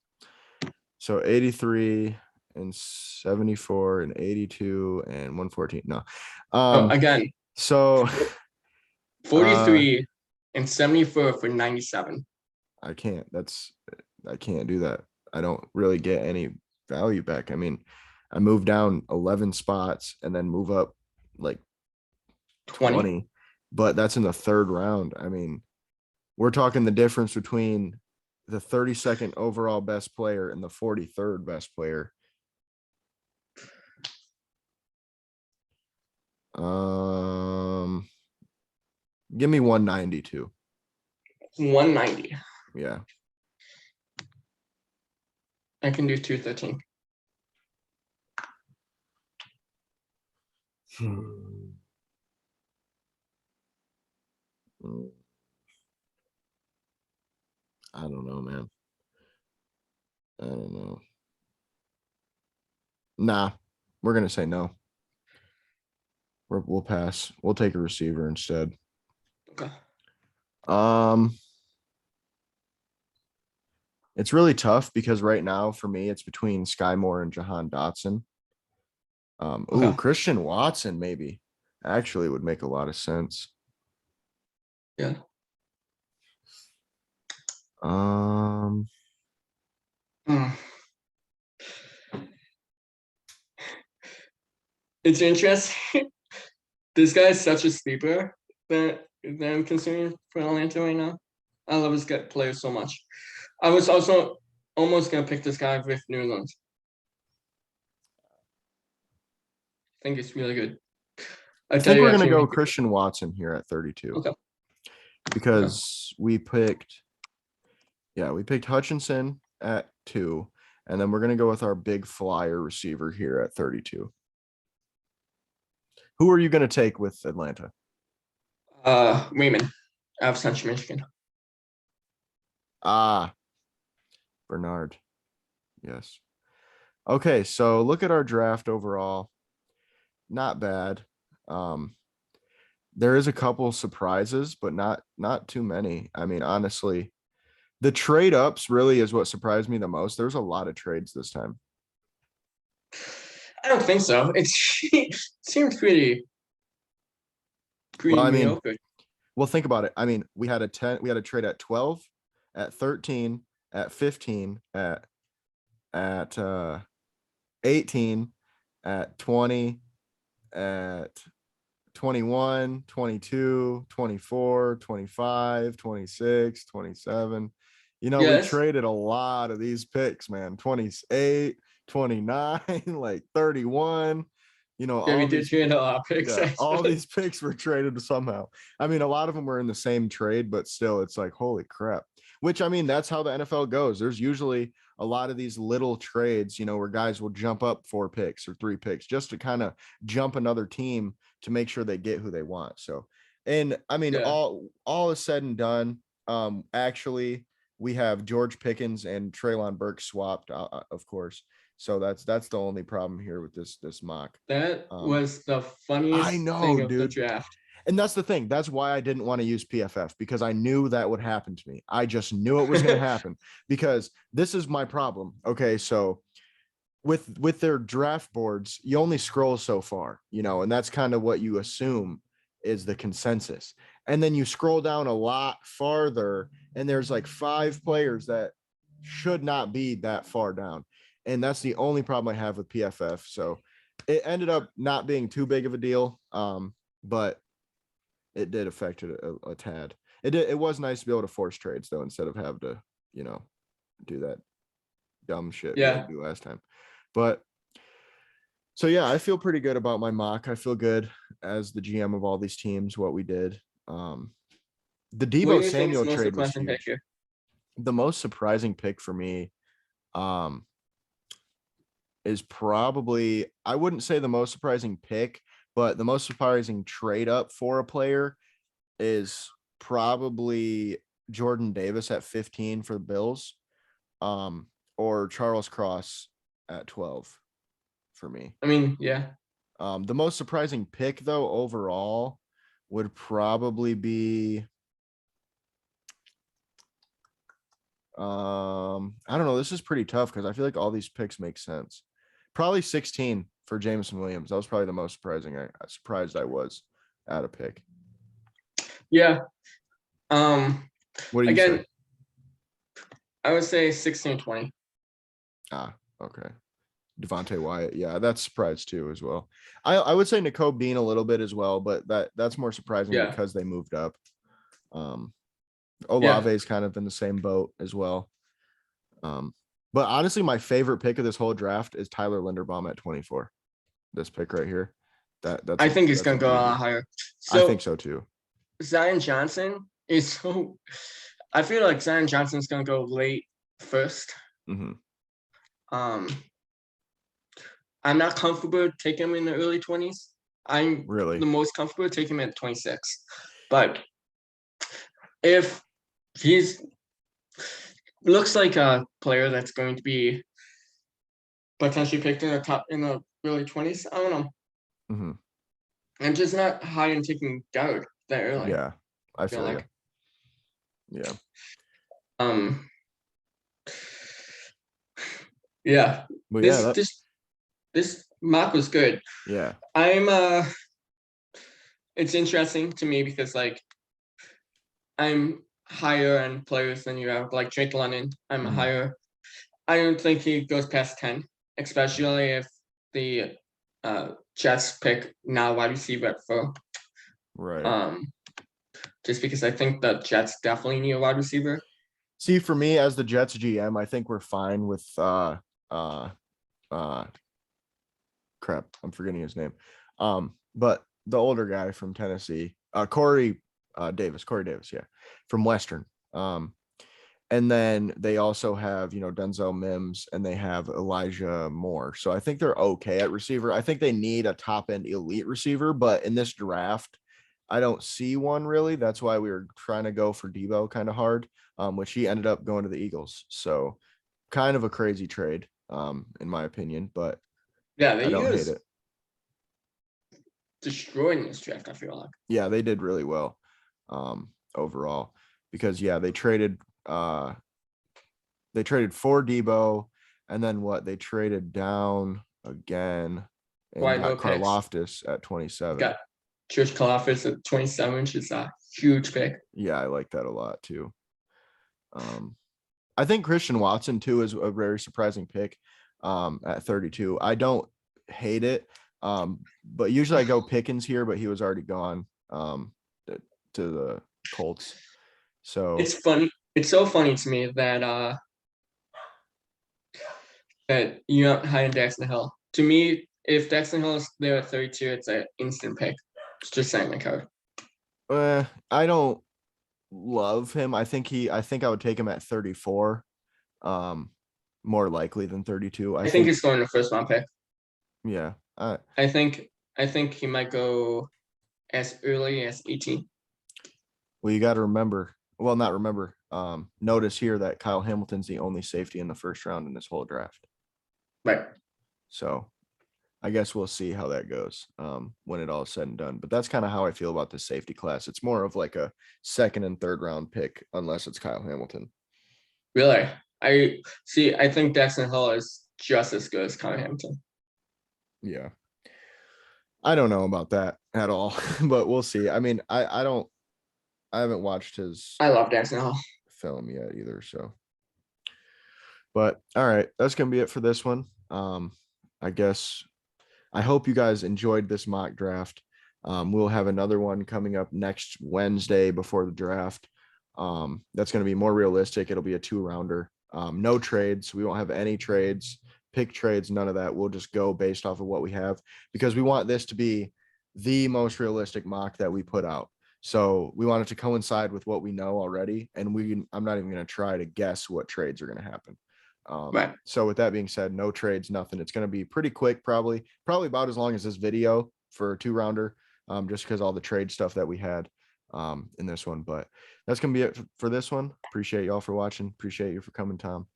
So 83 and 74 and 82 and 114. No. Again, So 43 and 74 for 97. I can't do that. I don't really get any value back. I mean, I moved down 11 spots and then move up like 20, but that's in the third round. I mean, we're talking the difference between the 32nd overall best player and the 43rd best player. Give me 192. 190. Yeah. I can do 213. I don't know, man. I don't know. Nah, we're gonna say no. We'll pass. We'll take a receiver instead. Okay. It's really tough because right now for me it's between Sky Moore and Jahan Dotson. Okay. Christian Watson maybe actually would make a lot of sense. Yeah. It's interesting. This guy is such a sleeper that I'm considering for Atlanta right now. I love this player so much. I was also almost gonna pick this guy with New England. I think it's really good. I think we're gonna go Christian Watson here at 32. Okay. Because we picked Hutchinson at 2, and then we're gonna go with our big flyer receiver here at 32. Who are you gonna take with Atlanta? Raymond out of Central Michigan. Bernard. Yes. Okay, so look at our draft overall. Not bad. There is a couple surprises, but not too many. I mean, honestly, the trade ups really is what surprised me the most. There's a lot of trades this time. I don't think so. It seems pretty mediocre. Well, think about it. I mean, we had a trade at 12, at 13, at 15, at 18, at 20, at 21, 22, 24, 25, 26, 27. You know, yes. We traded a lot of these picks, man. 28, 29, like 31. You know, yeah, we did trade a lot of picks. Yeah, all these picks were traded somehow. I mean, a lot of them were in the same trade, but still, it's like, holy crap. Which, I mean, that's how the NFL goes. There's usually a lot of these little trades, you know, where guys will jump up 4 picks or 3 picks just to kind of jump another team to make sure they get who they want. So, and I mean, all is said and done. Actually, we have George Pickens and Treylon Burks swapped, of course. So that's the only problem here with this mock. That was the funniest thing of the draft. And that's the thing. That's why I didn't want to use PFF, because I knew that would happen to me. I just knew it was going to happen because this is my problem. Okay, so with their draft boards, you only scroll so far, and that's kind of what you assume is the consensus. And then you scroll down a lot farther, and there's like 5 players that should not be that far down. And that's the only problem I have with PFF. So it ended up not being too big of a deal, but it did affect it a tad. It was nice to be able to force trades though, instead of have to, do that dumb shit we had to do last time. But so yeah, I feel pretty good about my mock. I feel good as the GM of all these teams, what we did. The What do Debo you think is Samuel most trade was surprising pick huge. here? The most surprising pick for me is probably, I wouldn't say the most surprising pick, but the most surprising trade up for a player is probably Jordan Davis at 15 for the Bills, or Charles Cross at 12 for me. I mean, yeah. The most surprising pick though overall would probably be I don't know. This is pretty tough because I feel like all these picks make sense. Probably 16 for Jameson Williams. That was probably the most surprising. Surprised I was at a pick. Yeah. What do you again, say? I would say 16-20. Okay. Devontae Wyatt. Yeah, that's surprised too as well. I would say Nakobe Dean a little bit as well, but that's more surprising because they moved up. Olave's kind of in the same boat as well. But honestly, my favorite pick of this whole draft is Tyler Linderbaum at 24. This pick right here. I think he's gonna go a lot higher. So, I think so too. Zion Johnson is so. I feel like Zion Johnson's gonna go late first. Mm-hmm. I'm not comfortable taking him in the early 20s. I'm really the most comfortable taking him at 26. But if he's looks like a player that's going to be potentially picked in the early 20s, I don't know. Mm-hmm. I'm just not high in taking Dowd that early. Yeah, I feel like. Yeah. Yeah. Well, this mock was good. Yeah. It's interesting to me because like I'm higher on players than you have, like Drake London. I'm higher. I don't think he goes past 10, especially if the Jets pick now wide receiver at 4. Right. Just because I think the Jets definitely need a wide receiver. See, for me as the Jets GM, I think we're fine with crap, I'm forgetting his name. But the older guy from Tennessee, Corey Davis, yeah, from Western. And then they also have, Denzel Mims, and they have Elijah Moore. So I think they're okay at receiver. I think they need a top end elite receiver, but in this draft, I don't see one really. That's why we were trying to go for Debo kind of hard, which he ended up going to the Eagles. So kind of a crazy trade, in my opinion, but yeah, I don't hate it. Destroying this draft, I feel like. Yeah, they did really well overall because they traded for Debo, and then they traded down again and got Karlaftis at 27. Got George Karlaftis at 27, which is a huge pick. Yeah, I like that a lot too. I think Christian Watson too is a very surprising pick at 32. I don't hate it. But usually I go Pickens here, but he was already gone to the Colts. So it's funny. It's so funny to me that that you have high in Daxton Hill. To me, if Daxton Hill is there at 32, it's an instant pick. It's just saying my card. I don't love him. I think I would take him at 34. More likely than 32. I think he's going the first round pick. Yeah. I think he might go as early as 18. Well, you got to remember. Well, not remember. Notice here that Kyle Hamilton's the only safety in the first round in this whole draft. Right. So, I guess we'll see how that goes when it all is said and done. But that's kind of how I feel about this safety class. It's more of like a second and third round pick, unless it's Kyle Hamilton. Really? I think Daxton Hill is just as good as Connor Hamilton. Yeah. I don't know about that at all, but we'll see. I mean, I haven't watched his I love Daxton Hill. film yet either. So, but all right, that's going to be it for this one. I guess I hope you guys enjoyed this mock draft. We'll have another one coming up next Wednesday before the draft. That's going to be more realistic. It'll be a 2-rounder. No trades. We won't have any trades, pick trades, none of that. We'll just go based off of what we have because we want this to be the most realistic mock that we put out. So we want it to coincide with what we know already. And I'm not even going to try to guess what trades are going to happen. Right. So with that being said, no trades, nothing. It's going to be pretty quick, probably about as long as this video for a 2-rounder, just because all the trade stuff that we had in this one. But that's going to be it for this one. Appreciate y'all for watching. Appreciate you for coming, Tom.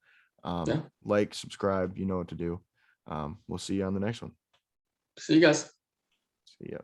Yeah. Like, subscribe, you know what to do. We'll see you on the next one. See you guys. See ya.